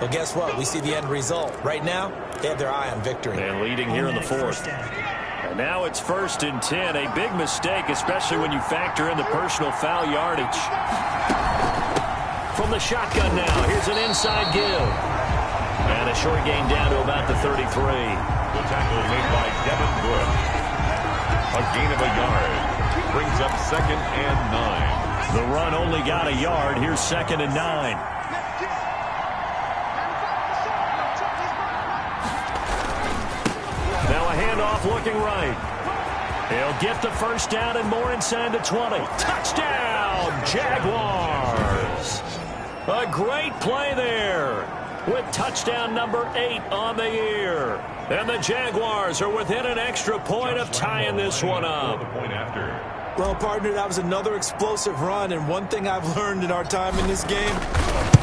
well, guess what? We see the end result. Right now, they have their eye on victory. And leading here in the 4th. And now it's 1st and 10. A big mistake, especially when you factor in the personal foul yardage. From the shotgun now, here's an inside give. And a short gain down to about the 33. The tackle made by Devin Bush. A gain of a yard. Brings up 2nd and 9. The run only got a yard. Here's 2nd and 9. Now a handoff looking right. He'll get the first down and more inside the 20. Touchdown, Jaguars. A great play there with touchdown number 8 on the year. And the Jaguars are within an extra point of tying this one up. Well, partner, that was another explosive run, and one thing I've learned in our time in this game,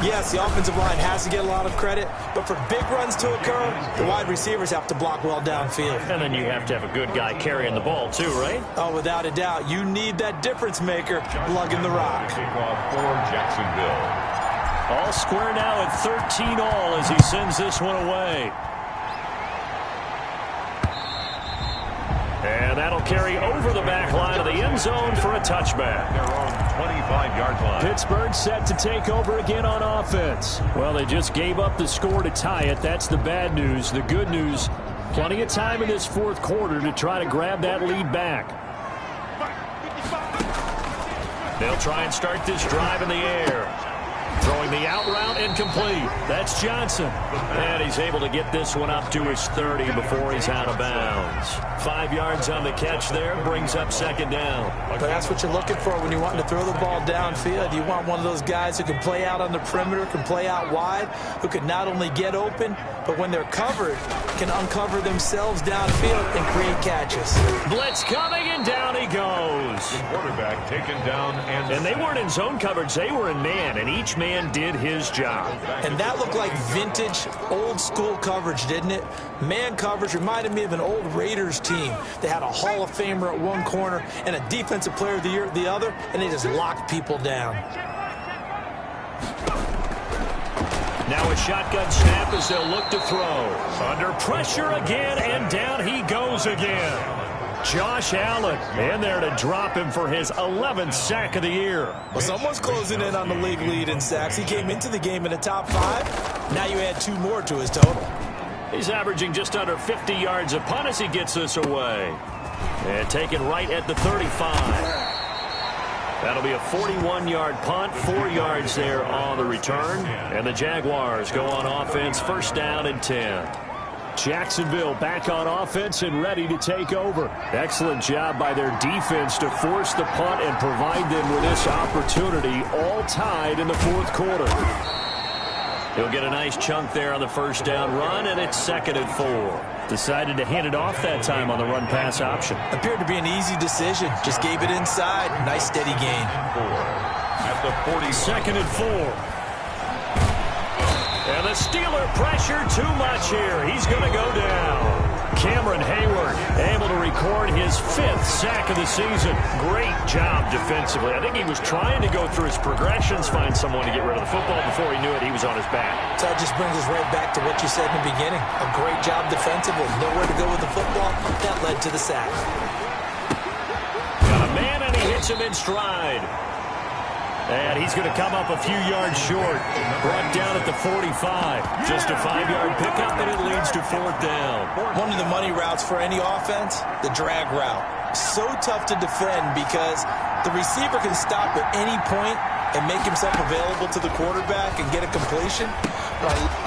yes, the offensive line has to get a lot of credit, but for big runs to occur, the wide receivers have to block well downfield. And then you have to have a good guy carrying the ball too, right? Oh, without a doubt. You need that difference maker lugging the rock. Kickoff for Jacksonville. All square now at 13 all as he sends this one away. And that'll carry over the back line of the end zone for a touchback. Their own 25-yard line. Pittsburgh set to take over again on offense. Well, they just gave up the score to tie it. That's the bad news. The good news, plenty of time in this 4th quarter to try to grab that lead back. They'll try and start this drive in the air. Throwing the out route incomplete. That's Johnson. And he's able to get this one up to his 30 before he's out of bounds. 5 yards on the catch there. Brings up 2nd down. But that's what you're looking for when you're wanting to throw the ball downfield. You want one of those guys who can play out on the perimeter, can play out wide, who can not only get open, but when they're covered, can uncover themselves downfield and create catches. Blitz coming, and down he goes. The quarterback taken down. And they weren't in zone coverage. They were in man, and each man did his job. And that looked like vintage, old-school coverage, didn't it? Man coverage reminded me of an old Raiders team. They had a Hall of Famer at one corner and a Defensive Player of the Year at the other, and they just locked people down. Now a shotgun snap as they'll look to throw. Under pressure again, and down he goes again. Josh Allen in there to drop him for his 11th sack of the year. Well, someone's closing in on the league lead in sacks. He came into the game in the top 5. Now you add 2 more to his total. He's averaging just under 50 yards a punt as he gets this away. And taken right at the 35. That'll be a 41-yard punt, 4 yards there on the return. And the Jaguars go on offense, first down and 10. Jacksonville back on offense and ready to take over. Excellent job by their defense to force the punt and provide them with this opportunity, all tied in the fourth quarter. He'll get a nice chunk there on the first down run, and it's 2nd and 4. Decided to hand it off that time on the run-pass option. Appeared to be an easy decision. Just gave it inside. Nice steady gain. At the 40. 2nd and 4. And the Steeler pressure too much here. He's going to go down. Cameron Hayward able to record his 5th sack of the season. Great job defensively. I think he was trying to go through his progressions, find someone to get rid of the football. Before he knew it, he was on his back. So that just brings us right back to what you said in the beginning. A great job defensively. Nowhere to go with the football. That led to the sack. Got a man, and he hits him in stride. And he's going to come up a few yards short. Brought down at the 45. Just a 5-yard pickup, and it leads to 4th down. One of the money routes for any offense, the drag route. So tough to defend because the receiver can stop at any point and make himself available to the quarterback and get a completion.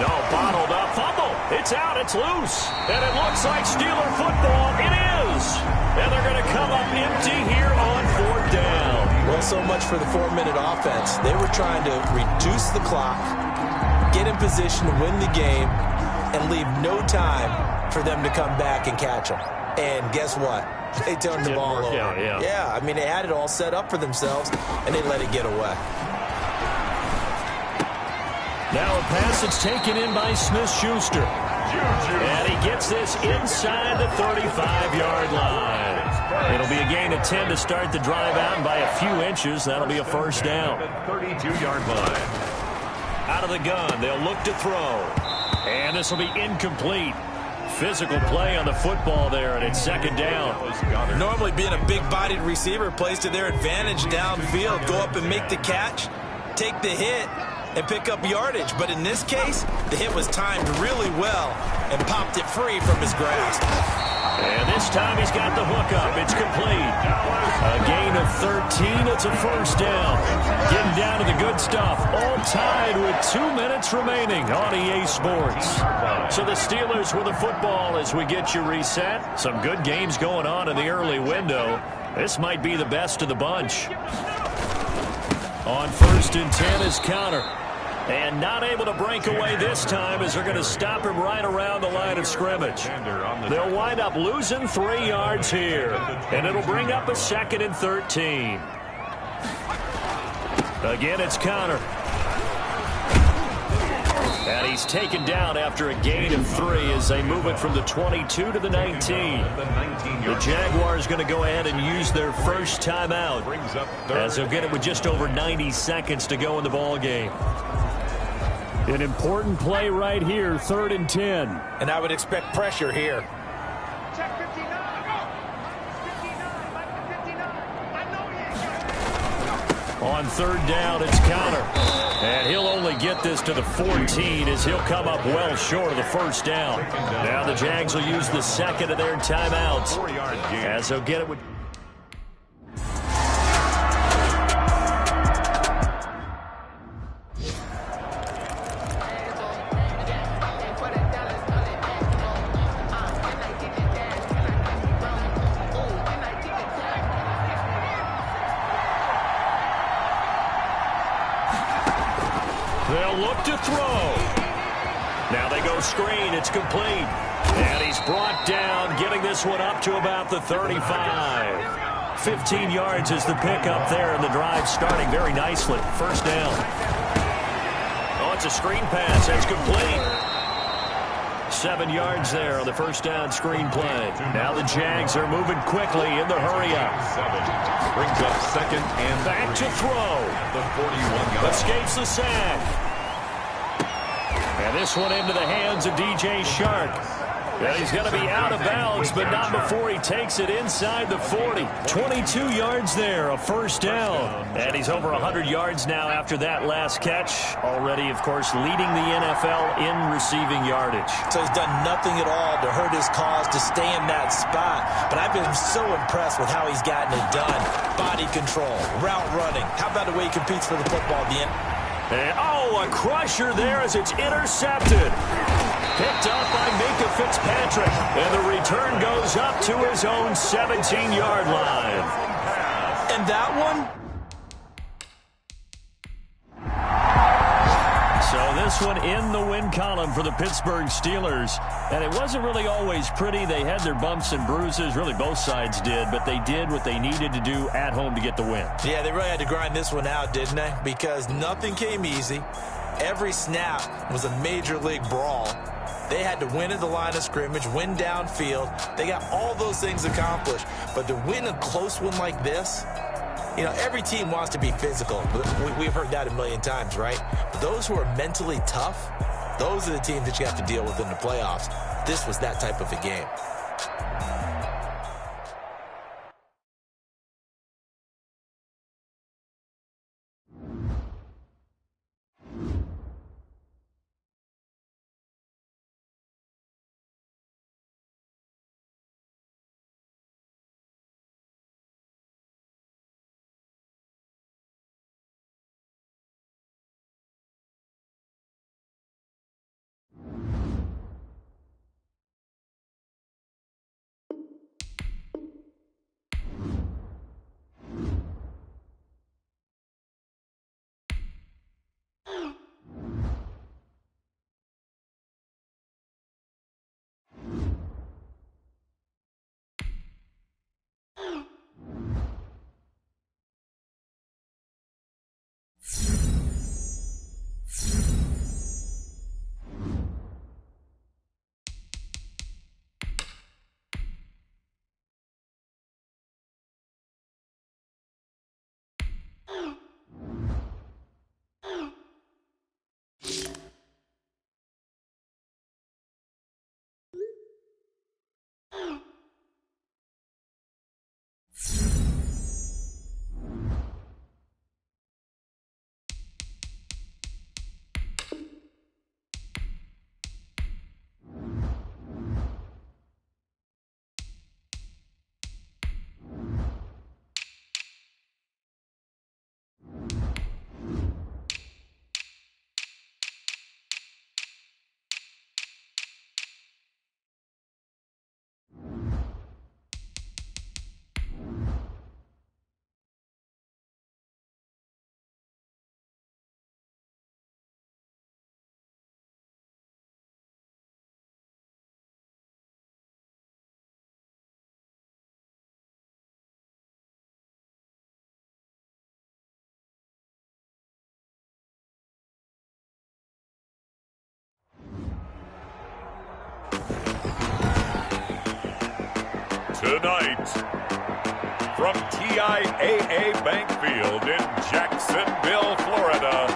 No, bottled up. Fumble. It's out. It's loose. And it looks like Steeler football. It is. And they're going to come up empty here on 4th down. Well, so much for the 4-minute offense. They were trying to reduce the clock, get in position to win the game, and leave no time for them to come back and catch them. And guess what? They turned the ball over. Yeah, I mean, they had it all set up for themselves, and they let it get away. Now a pass that's taken in by Smith-Schuster. And he gets this inside the 35-yard line. It'll be a gain of 10 to start the drive out, and by a few inches, that'll be a first down. 32-yard line. Out of the gun, they'll look to throw. And this will be incomplete. Physical play on the football there, and it's 2nd down. Normally being a big-bodied receiver plays to their advantage downfield. Go up and make the catch, take the hit, and pick up yardage. But in this case, the hit was timed really well and popped it free from his grasp. And this time he's got the hook up. It's complete. A gain of 13. It's a first down. Getting down to the good stuff. All tied with 2 minutes remaining on EA Sports. So the Steelers with the football as we get you reset. Some good games going on in the early window. This might be the best of the bunch. On 1st and 10 is Connor. And not able to break away this time as they're going to stop him right around the line of scrimmage. They'll wind up losing 3 yards here. And it'll bring up a 2nd and 13. Again, it's Connor. And he's taken down after a gain of 3 as they move it from the 22 to the 19. The Jaguars going to go ahead and use their first timeout as they'll get it with just over 90 seconds to go in the ball game. An important play right here, 3rd and 10. And I would expect pressure here. On 3rd down, it's Connor. And he'll only get this to the 14 as he'll come up well short of the first down. Now the Jags will use the 2nd of their timeouts as they'll get it with... They'll look to throw. Now they go screen. It's complete. And he's brought down, getting this one up to about the 35. 15 yards is the pickup there, and the drive starting very nicely. First down. Oh, it's a screen pass. That's complete. 7 yards there on the first down screen play. Now the Jags are moving quickly in the hurry-up. Brings up 2nd and back to throw. The 41 yard. Escapes the sack. And this one into the hands of DJ Shark. And he's going to be out of bounds, but not before he takes it inside the 40. 22 yards there, a first down. And he's over 100 yards now after that last catch. Already, of course, leading the NFL in receiving yardage. So he's done nothing at all to hurt his cause to stay in that spot. But I've been so impressed with how he's gotten it done. Body control, route running. How about the way he competes for the football at the end? And, a crusher there as it's intercepted. Picked up by Minka Fitzpatrick. And the return goes up to his own 17-yard line. And that one? So this one in the win column for the Pittsburgh Steelers. And it wasn't really always pretty. They had their bumps and bruises. Really, both sides did. But they did what they needed to do at home to get the win. Yeah, they really had to grind this one out, didn't they? Because nothing came easy. Every snap was a major league brawl. They had to win at the line of scrimmage, win downfield. They got all those things accomplished. But to win a close one like this, you know, every team wants to be physical. We've heard that a million times, right? But those who are mentally tough, those are the teams that you have to deal with in the playoffs. This was that type of a game. Tonight, from TIAA Bank Field in Jacksonville, Florida,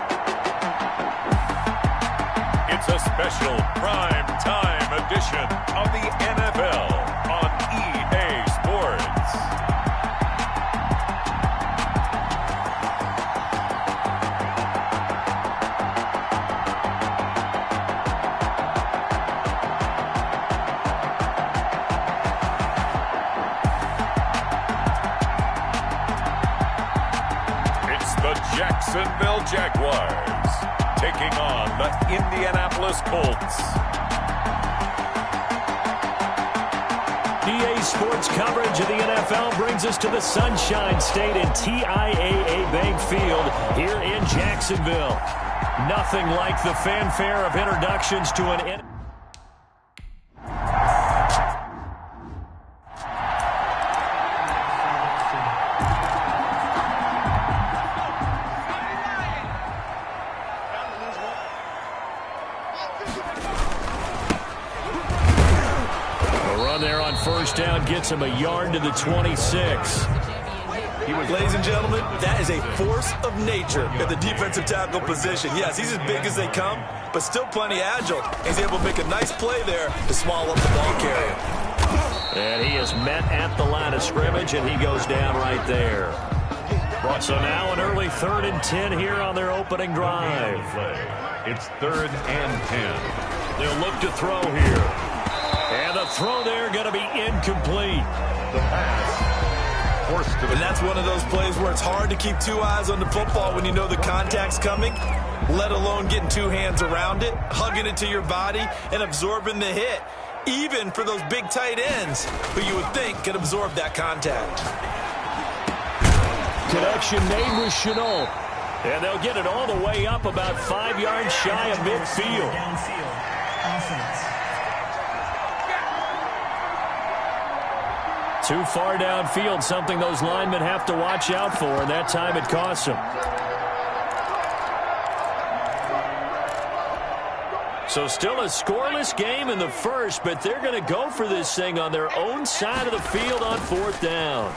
it's a special prime time edition of the NFL on EA Sports. Jacksonville Jaguars taking on the Indianapolis Colts. EA Sports coverage of the NFL brings us to the Sunshine State and TIAA Bank Field here in Jacksonville. Nothing like the fanfare of introductions to an... First down gets him a yard to the 26. Ladies and gentlemen, that is a force of nature at the defensive tackle position. Yes, he's as big as they come, but still plenty agile. He's able to make a nice play there to swallow up the ball carrier. And he is met at the line of scrimmage, and he goes down right there. So now an early 3rd and 10 here on their opening drive. It's 3rd and 10. They'll look to throw here. And the throw there going to be incomplete. The pass. And that's one of those plays where it's hard to keep two eyes on the football when you know the contact's coming, let alone getting two hands around it, hugging it to your body, and absorbing the hit, even for those big tight ends who you would think could absorb that contact. Connection made with Chenault. And they'll get it all the way up about 5 yards shy of midfield. Too far downfield, something those linemen have to watch out for, and that time it costs them. So still a scoreless game in the first, but they're going to go for this thing on their own side of the field on 4th down.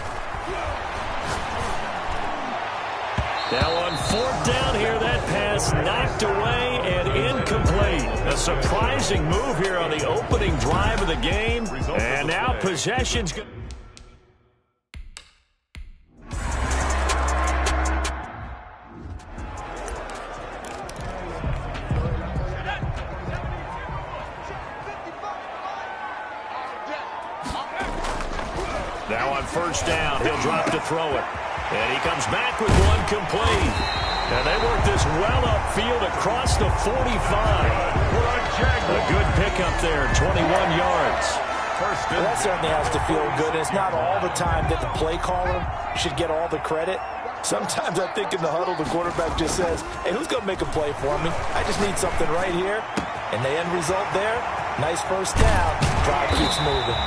Now on 4th down here, that pass knocked away and incomplete. A surprising move here on the opening drive of the game. And now possession's good. Now on 1st down, he'll drop to throw it. And he comes back with one complete. And they work this well upfield across the 45. A good pickup there, 21 yards. Well, that certainly has to feel good. It's not all the time that the play caller should get all the credit. Sometimes I think in the huddle, the quarterback just says, hey, who's going to make a play for me? I just need something right here. And the end result there, nice 1st down. Drive keeps moving.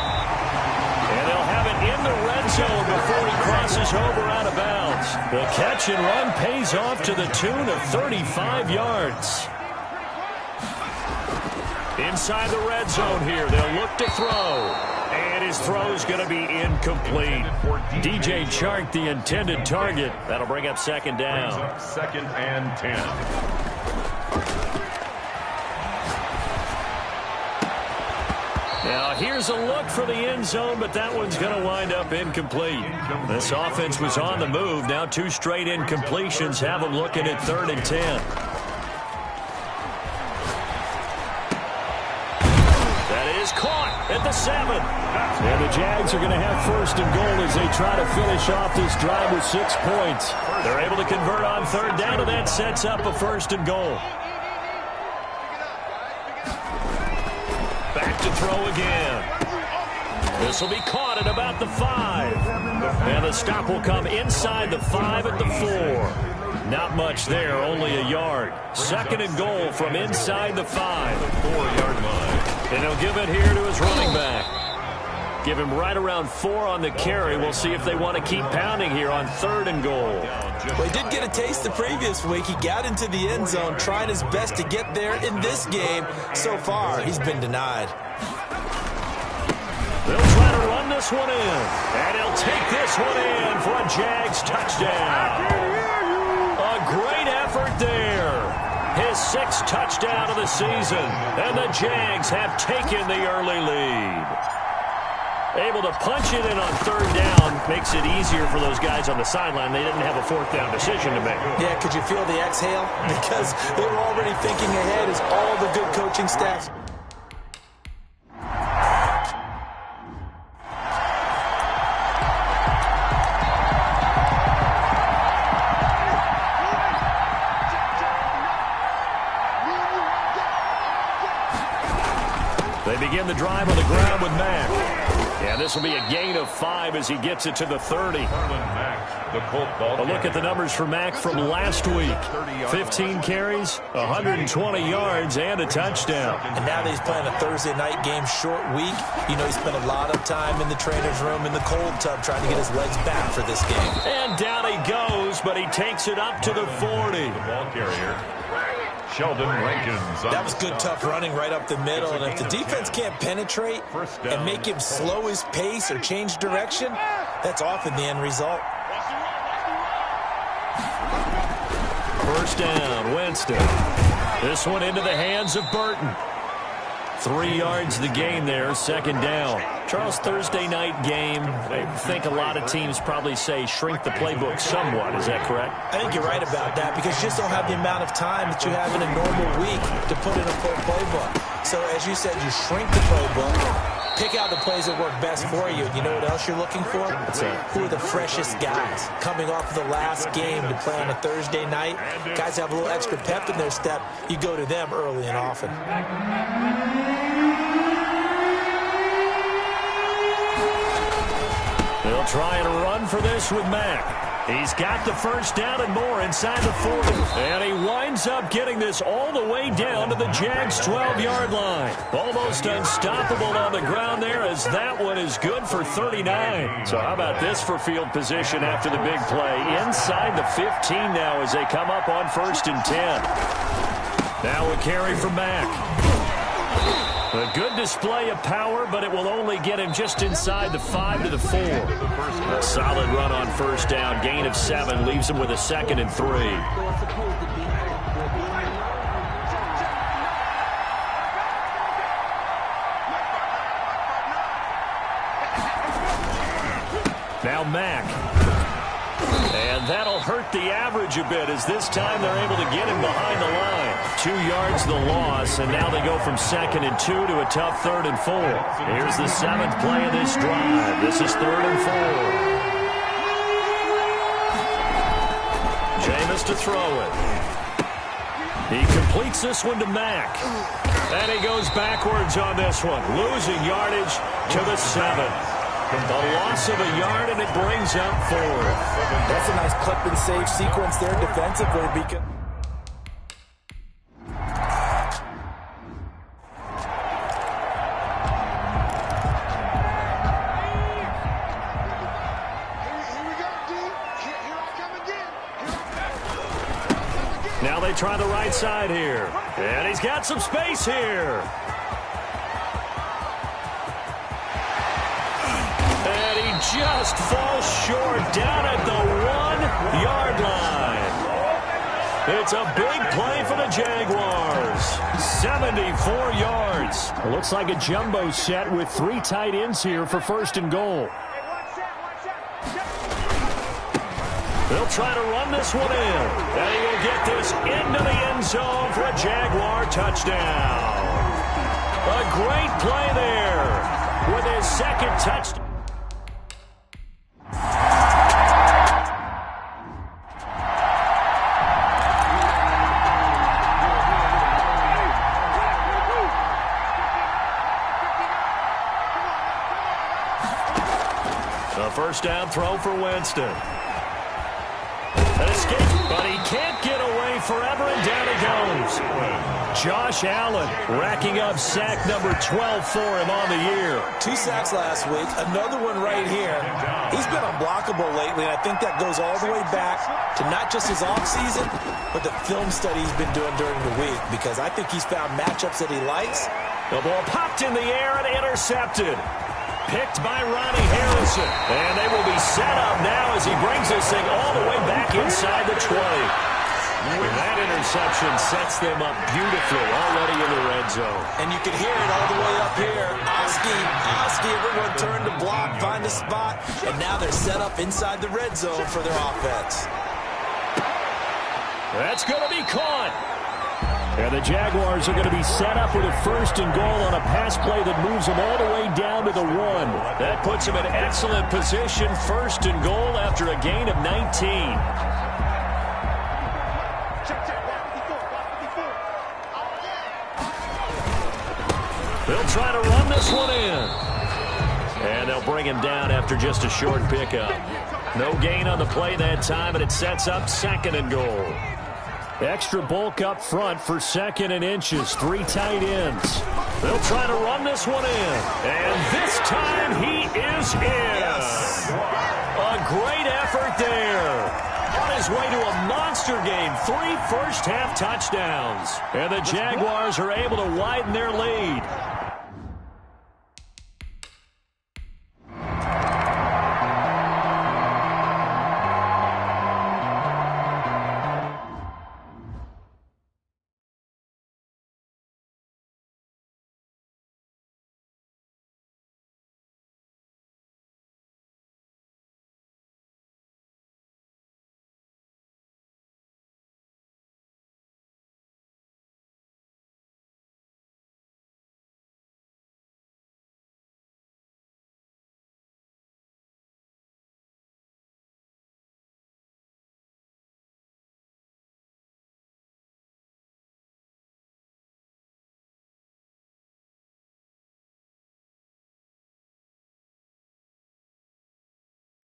And they'll have it in the red zone before he crosses over out of bounds. The catch and run pays off to the tune of 35 yards. Inside the red zone here, they'll look to throw. And his throw's going to be incomplete. DJ Chark, the intended target. That'll bring up 2nd down. 2nd and 10. Now, here's a look for the end zone, but that one's going to wind up incomplete. This offense was on the move. Now 2 straight incompletions have them looking at 3rd and 10. That is caught at the 7. And the Jags are going to have 1st and goal as they try to finish off this drive with 6 points. They're able to convert on 3rd down, and that sets up a 1st and goal. Back to throw again. This will be caught at about the 5. And the stop will come inside the 5 at the 4. Not much there, only a yard. 2nd and goal from inside the 5. 4-yard line. And he'll give it here to his running back. Give him right around 4 on the carry. We'll see if they want to keep pounding here on 3rd and goal. Well, he did get a taste the previous week. He got into the end zone, trying his best to get there in this game. So far, he's been denied. They'll try to run this one in. And he'll take this one in for a Jags touchdown. A great effort there. His 6th touchdown of the season. And the Jags have taken the early lead. Able to punch it in on 3rd down makes it easier for those guys on the sideline. They didn't have a 4th down decision to make. Yeah, could you feel the exhale? Because they were already thinking ahead as all the good coaching staff. They begin the drive on the ground with Mack. And this will be a gain of 5 as he gets it to the 30. A look at the numbers for Mack from last week. 15 carries, 120 yards, and a touchdown. And now that he's playing a Thursday night game, short week, you know he spent a lot of time in the trainer's room in the cold tub trying to get his legs back for this game. And down he goes, but he takes it up to the 40. The ball carrier, Sheldon Rankins. That was good, tough running right up the middle. And if the defense can't penetrate and make him slow his pace or change direction, that's often the end result. First down, Winston. This one into the hands of Burton. 3 yards the gain there, second down. Charles, Thursday night game, I think a lot of teams probably say shrink the playbook somewhat. Is that correct? I think you're right about that because you just don't have the amount of time that you have in a normal week to put in a full playbook. So as you said, you shrink the playbook, pick out the plays that work best for you. You know what else you're looking for? Who are the freshest guys coming off of the last game to play on a Thursday night? Guys have a little extra pep in their step. You go to them early and often. They'll try and run for this with Mack. He's got the first down and more inside the 40. And he winds up getting this all the way down to the Jags' 12-yard line. Almost unstoppable on the ground there as that one is good for 39. So how about this for field position after the big play? Inside the 15 now as they come up on 1st and 10. Now a carry from Mack. A good display of power, but it will only get him just inside the 5 to the 4. A solid run on first down. Gain of 7 leaves him with a 2nd and 3. Now Mack. And that'll hurt the average a bit as this time they're able to get him behind the line. 2 yards the loss, and now they go from 2nd and 2 to a tough 3rd and 4. Here's the 7th play of this drive. This is 3rd and 4. Jameis to throw it. He completes this one to Mack. And he goes backwards on this one, losing yardage to the 7. The loss of a yard, and it brings up 4. That's a nice clip and save sequence there defensively. Because now they try the right side here. And he's got some space here. Just falls short down at the 1-yard line. It's a big play for the Jaguars. 74 yards. It looks like a jumbo set with 3 tight ends here for 1st and goal. They'll try to run this one in. And he will get this into the end zone for a Jaguar touchdown. A great play there with his 2nd touchdown. First down throw for Winston. An escape, but he can't get away forever, and down he goes. Josh Allen racking up sack number 12 for him on the year. 2 sacks last week, another one right here. He's been unblockable lately, and I think that goes all the way back to not just his offseason, but the film study he's been doing during the week, because I think he's found matchups that he likes. The ball popped in the air and intercepted. Picked by Ronnie Harrison. And they will be set up now as he brings this thing all the way back inside the 20. And that interception sets them up beautifully already in the red zone. And you can hear it all the way up here. Oski, everyone turned to block, find a spot, and now they're set up inside the red zone for their offense. That's going to be caught. And the Jaguars are going to be set up with a 1st and goal on a pass play that moves them all the way down to the 1. That puts them in excellent position, 1st and goal after a gain of 19. They'll try to run this one in. And they'll bring him down after just a short pickup. No gain on the play that time, and it sets up 2nd and goal. Extra bulk up front for 2nd and inches. 3 tight ends. They'll try to run this one in. And this time he is in. Yes. A great effort there. On his way to a monster game. 3 first-half touchdowns. And the Jaguars are able to widen their lead.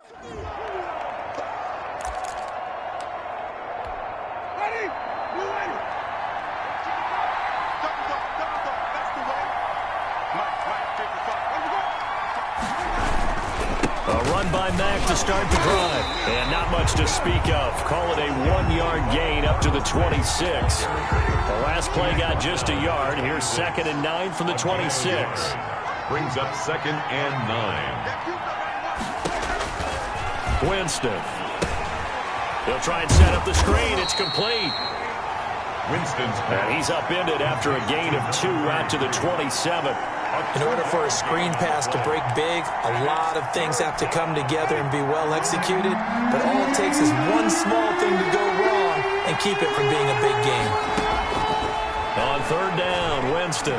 A run by Mack to start the drive. And not much to speak of. Call it a 1-yard gain up to the 26. The last play got just a yard. Here's 2nd and 9 from the 26. Brings up 2nd and 9. Winston. He'll try and set up the screen. It's complete. Winston's And pass. he's upended after a gain of 2 out to the 27. In order for a screen pass to break big, a lot of things have to come together and be well executed. But all it takes is one small thing to go wrong and keep it from being a big game. On 3rd down, Winston.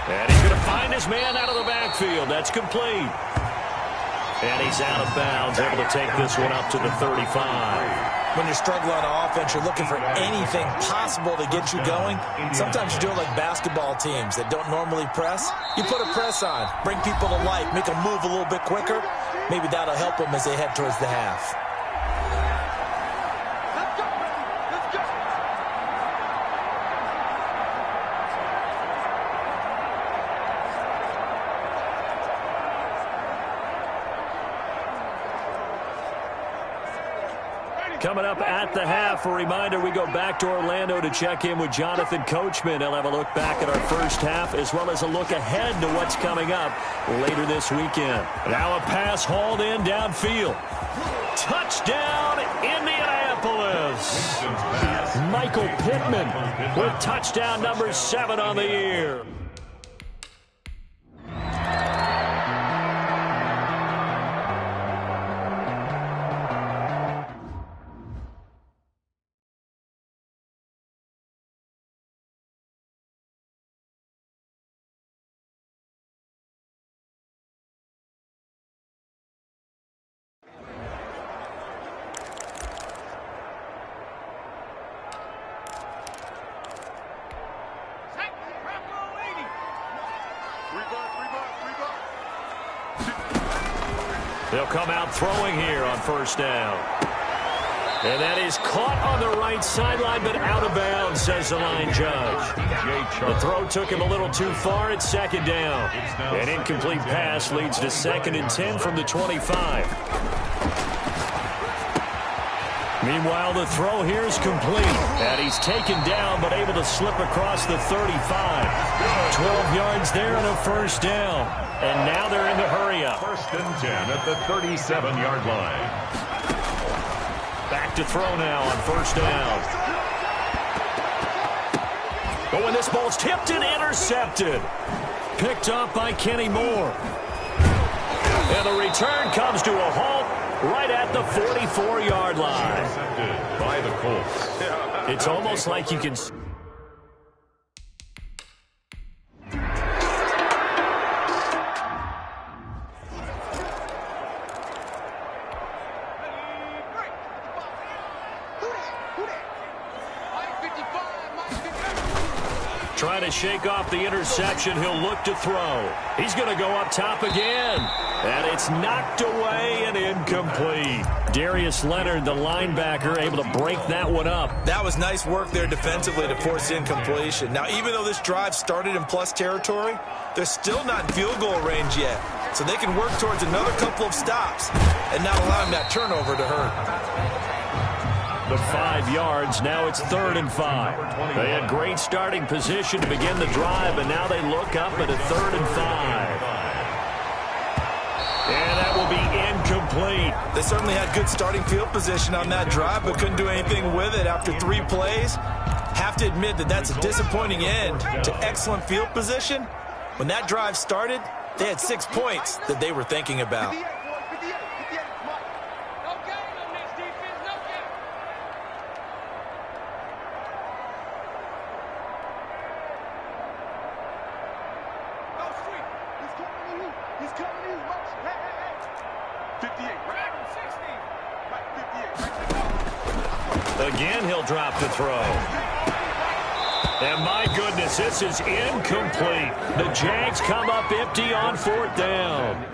And he's going to find his man out of the backfield. That's complete. And he's out of bounds, able to take this one up to the 35. When you're struggling on offense, you're looking for anything possible to get you going. Sometimes you do it like basketball teams that don't normally press. You put a press on, bring people to life, make them move a little bit quicker. Maybe that'll help them as they head towards the half. Coming up at the half, a reminder, we go back to Orlando to check in with Jonathan Coachman. He'll have a look back at our first half as well as a look ahead to what's coming up later this weekend. Now a pass hauled in downfield. Touchdown, Indianapolis. Michael Pittman with touchdown number 7 on the year. They'll come out throwing here on 1st down. And that is caught on the right sideline, but out of bounds, says the line judge. The throw took him a little too far. It's 2nd down. An incomplete pass leads to 2nd and 10 from the 25. Meanwhile, the throw here is complete. And he's taken down, but able to slip across the 35. 12 yards there and a 1st down. And now they're in the hurry-up. 1st and 10 at the 37-yard line. Back to throw now on 1st down. But when this ball's tipped and intercepted. Picked up by Kenny Moore. And the return comes to a halt right at the 44-yard line. Intercepted by the Colts. It's almost like you can... Trying to shake off the interception. He'll look to throw. He's going to go up top again. And it's knocked away and incomplete. Darius Leonard, the linebacker, able to break that one up. That was nice work there defensively to force incompletion. Now, even though this drive started in plus territory, they're still not in field goal range yet. So they can work towards another couple of stops and not allowing that turnover to hurt. The 5 yards. Now it's 3rd and 5. They had great starting position to begin the drive, and now they look up at a 3rd and 5. And that will be incomplete. They certainly had good starting field position on that drive, but couldn't do anything with it after 3 plays. Have to admit that that's a disappointing end to excellent field position. When that drive started, they had 6 points that they were thinking about. Again, he'll drop the throw. And my goodness, this is incomplete. The Jags come up empty on 4th down.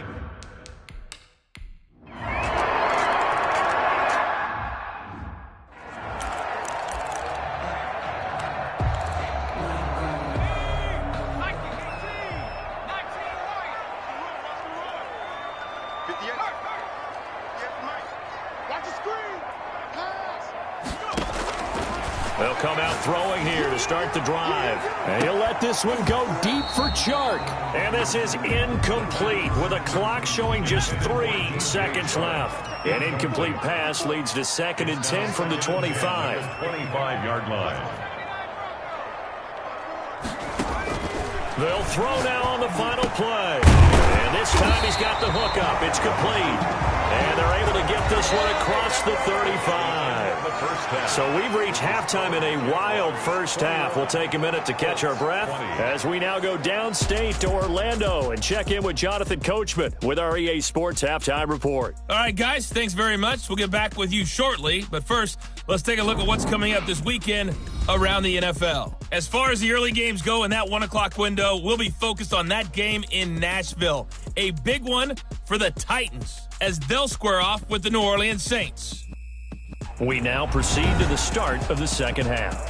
They'll come out throwing here to start the drive. And he'll let this one go deep for Chark. And this is incomplete with a clock showing just 3 seconds left. An incomplete pass leads to 2nd and 10 from the 25. 25-yard line. They'll throw now on the final play. And this time he's got the hook up. It's complete. And they're able to get this one across the 35. So we've reached halftime in a wild first half. We'll take a minute to catch our breath as we now go downstate to Orlando and check in with Jonathan Coachman with our EA Sports Halftime Report. All right, guys, thanks very much. We'll get back with you shortly. But first, let's take a look at what's coming up this weekend around the NFL. As far as the early games go in that 1 o'clock window, we'll be focused on that game in Nashville. A big one for the Titans as they'll square off with the New Orleans Saints. We now proceed to the start of the second half.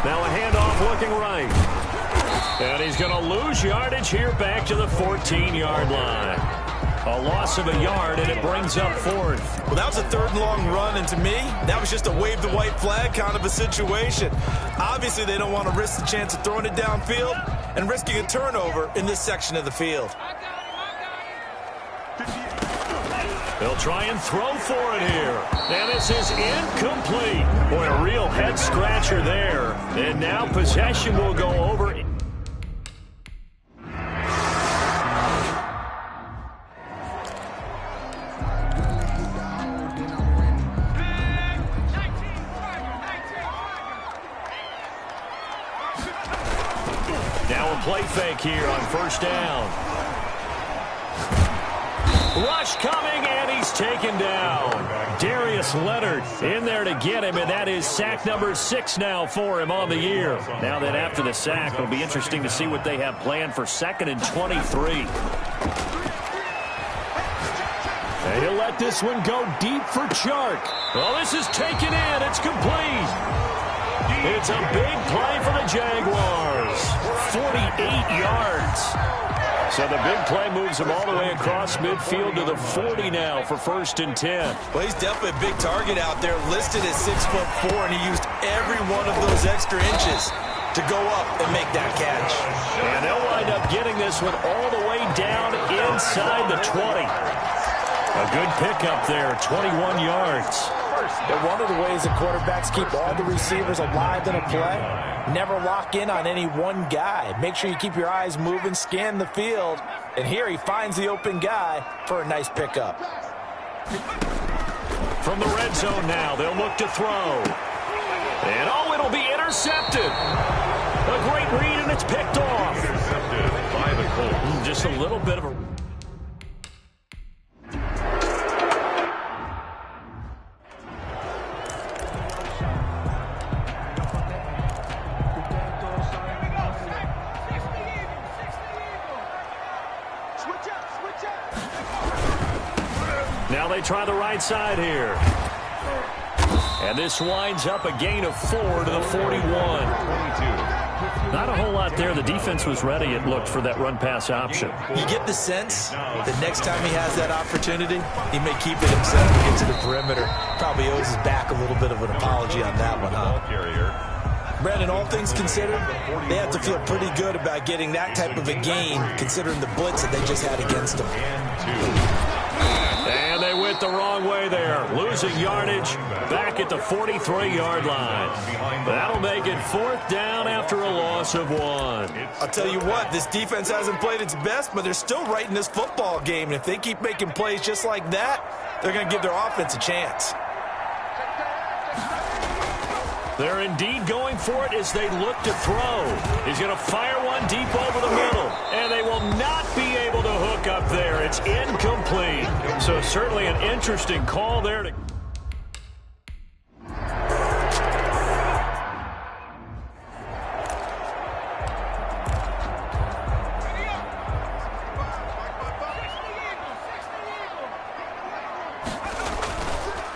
Now a handoff looking right. And he's going to lose yardage here back to the 14-yard line. A loss of a yard, and it brings up 4th. Well, that was a 3rd and long run, and to me, that was just a wave the white flag kind of a situation. Obviously, they don't want to risk the chance of throwing it downfield and risking a turnover in this section of the field. They'll try and throw for it here. And this is incomplete. Boy, a real head-scratcher there. And now possession will go over. Now a play fake here on first down. Rush coming, and he's taken down. Darius Leonard in there to get him, and that is sack number 6 now for him on the year. Now that after the sack, it'll be interesting to see what they have planned for 2nd and 23. And he'll let this one go deep for Chark. Well, this is taken in. It's complete. It's a big play for the Jaguars. 48 yards. So the big play moves him all the way across midfield to the 40 now for 1st and 10. Well, he's definitely a big target out there, listed at 6'4", and he used every one of those extra inches to go up and make that catch. And they'll wind up getting this one all the way down inside the 20. A good pickup there, 21 yards. And one of the ways that quarterbacks keep all the receivers alive in a play, never lock in on any one guy. Make sure you keep your eyes moving, scan the field, and here he finds the open guy for a nice pickup. From the red zone now, they'll look to throw. And oh, it'll be intercepted. A great read, and it's picked off. Intercepted by the Colts. Just a little bit of a... Now they try the right side here. And this winds up a gain of 4 to the 41. Not a whole lot there. The defense was ready, it looked, for that run-pass option. You get the sense that next time he has that opportunity, he may keep it himself and get to the perimeter. Probably owes his back a little bit of an apology on that one, huh? Brandon, all things considered, they have to feel pretty good about getting that type of a gain, considering the blitz that they just had against them. And they went the wrong way there, losing yardage back at the 43-yard line. That'll make it 4th down after a loss of 1. I'll tell you what, this defense hasn't played its best, but they're still right in this football game. And if they keep making plays just like that, they're going to give their offense a chance. They're indeed going for it as they look to throw. He's going to fire one deep over the middle, and they will not be able to hook up there. It's incomplete. So certainly an interesting call there to...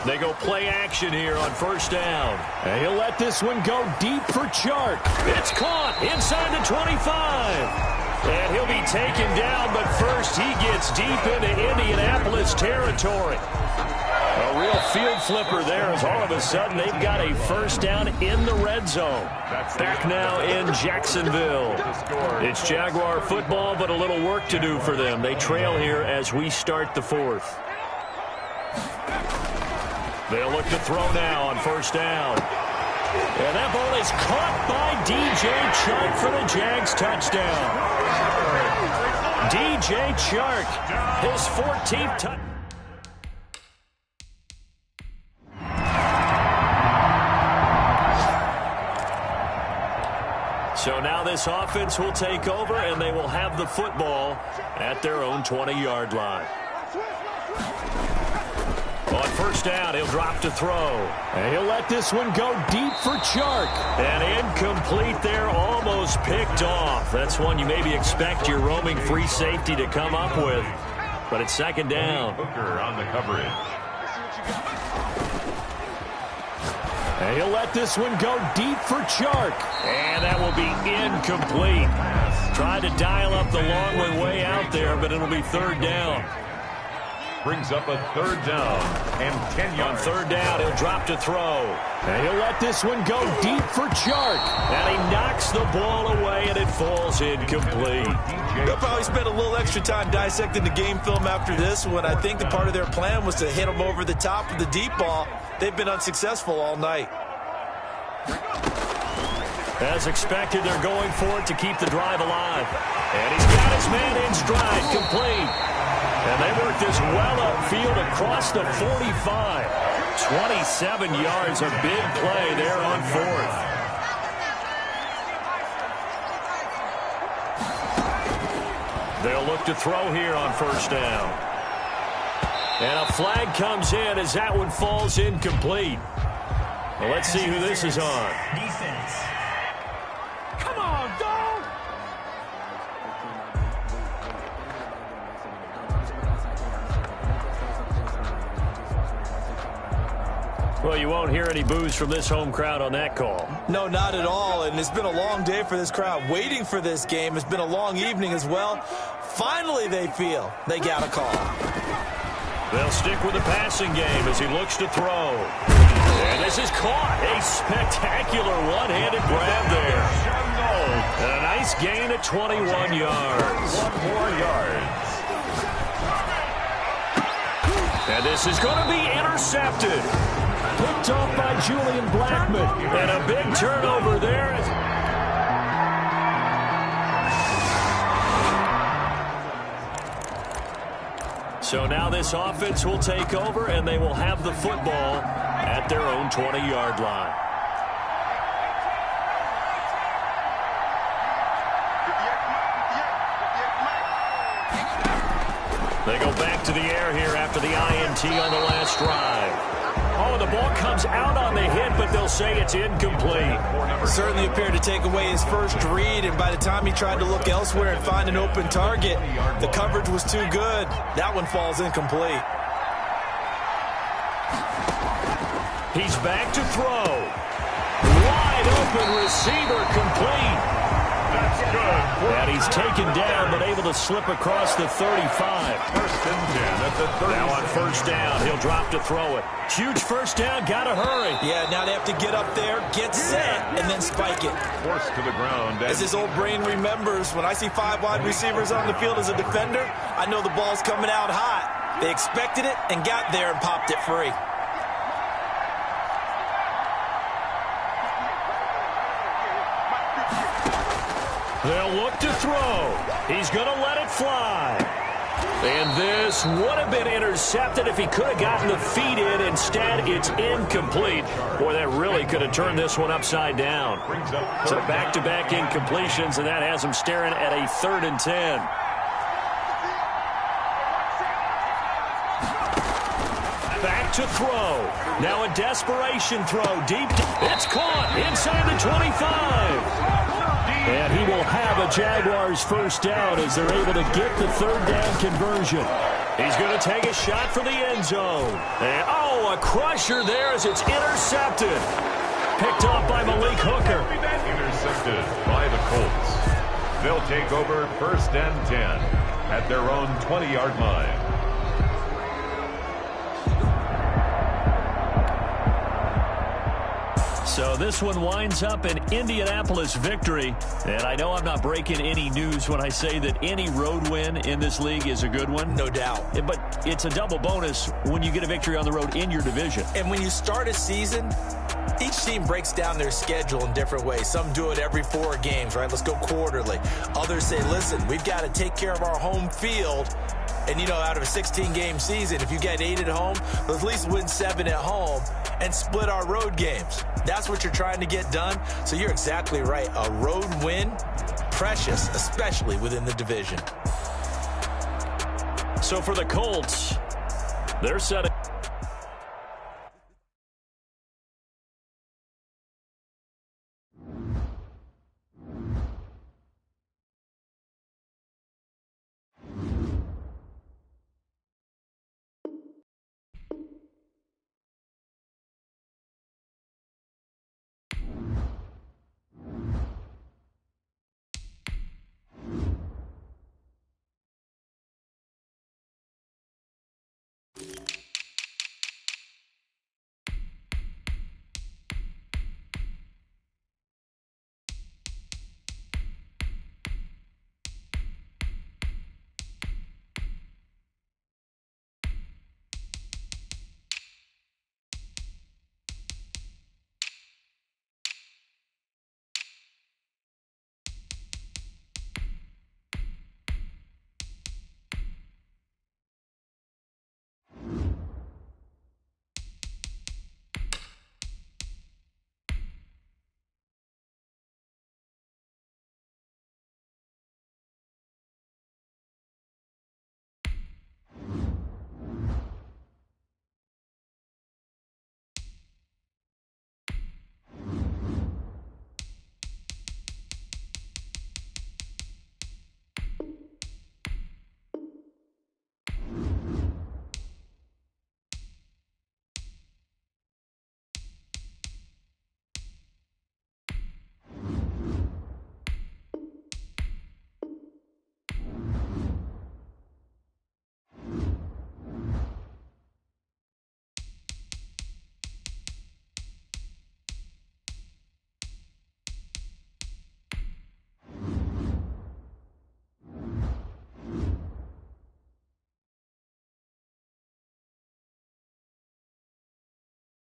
They go play action here on first down. And he'll let this one go deep for Chark. It's caught inside the 25. And he'll be taken down, but first he gets deep into Indianapolis territory. A real field flipper there as all of a sudden they've got a first down in the red zone. Back now in Jacksonville. It's Jaguar football, but a little work to do for them. They trail here as we start the fourth. They'll look to throw now on first down. And that ball is caught by DJ Chark for the Jags touchdown. DJ Chark, his 14th touchdown. So now this offense will take over, and they will have the football at their own 20-yard line. On first down, he'll drop to throw. And he'll let this one go deep for Chark. And incomplete there, almost picked off. That's one you maybe expect your roaming free safety to come up with. But it's second down. Booker on the coverage. And he'll let this one go deep for Chark. And that will be incomplete. Tried to dial up the long way out there, but it'll be third down. Brings up a third down and 10 yards. On third down, he'll drop to throw. And he'll let this one go deep for Chark. And he knocks the ball away, and it falls incomplete. They'll probably spend a little extra time dissecting the game film after this one. I think the part of their plan was to hit him over the top of the deep ball. They've been unsuccessful all night. As expected, they're going for it to keep the drive alive. And he's got his man in stride, complete. And they work this well upfield across the 45. 27 yards, a big play there on fourth. They'll look to throw here on first down. And a flag comes in as that one falls incomplete. Well, let's see who this is on. Defense. Come on, dog! Well, you won't hear any boos from this home crowd on that call. No, not at all, and it's been a long day for this crowd. Waiting for this game. It's been a long evening as well. Finally, they feel they got a call. They'll stick with the passing game as he looks to throw. And this is caught. A spectacular one-handed grab there. And a nice gain at 21 yards. 1 more yards. And this is going to be intercepted. Picked off by Julian Blackman. And a big turnover there. So now this offense will take over, and they will have the football at their own 20-yard line. They go back to the air here after the INT on the last drive. Oh, the ball comes out on the hit, but they'll say it's incomplete. Certainly appeared to take away his first read, and by the time he tried to look elsewhere and find an open target, the coverage was too good. That one falls incomplete. He's back to throw. Wide open receiver, complete. That's good. And he's taken down, but able to slip across the 35. First and 10 at the 30. Now on first down, he'll drop to throw it. Huge first down, gotta hurry. Yeah, now they have to get up there, get set, and then spike it. Forced to the ground. As his old brain remembers, when I see 5 wide receivers on the field as a defender, I know the ball's coming out hot. They expected it and got there and popped it free. They'll look to throw. He's going to let it fly. And this would have been intercepted if he could have gotten the feet in. Instead, it's incomplete. Boy, that really could have turned this one upside down. So back-to-back incompletions, and that has him staring at a 3rd and 10. Back to throw. Now a desperation throw. Deep. It's caught inside the 25. And he will have a Jaguars first down as they're able to get the 3rd down conversion. He's going to take a shot for the end zone. And, a crusher there as it's intercepted. Picked off by Malik Hooker. Intercepted by the Colts. They'll take over 1st and 10 at their own 20-yard line. So this one winds up an Indianapolis victory. And I know I'm not breaking any news when I say that any road win in this league is a good one. No doubt. But it's a double bonus when you get a victory on the road in your division. And when you start a season, each team breaks down their schedule in different ways. Some do it every 4 games, right? Let's go quarterly. Others say, listen, we've got to take care of our home field. And, out of a 16-game season, if you get 8 at home, let's at least win 7 at home and split our road games. That's what you're trying to get done. So you're exactly right. A road win, precious, especially within the division. So for the Colts, they're set.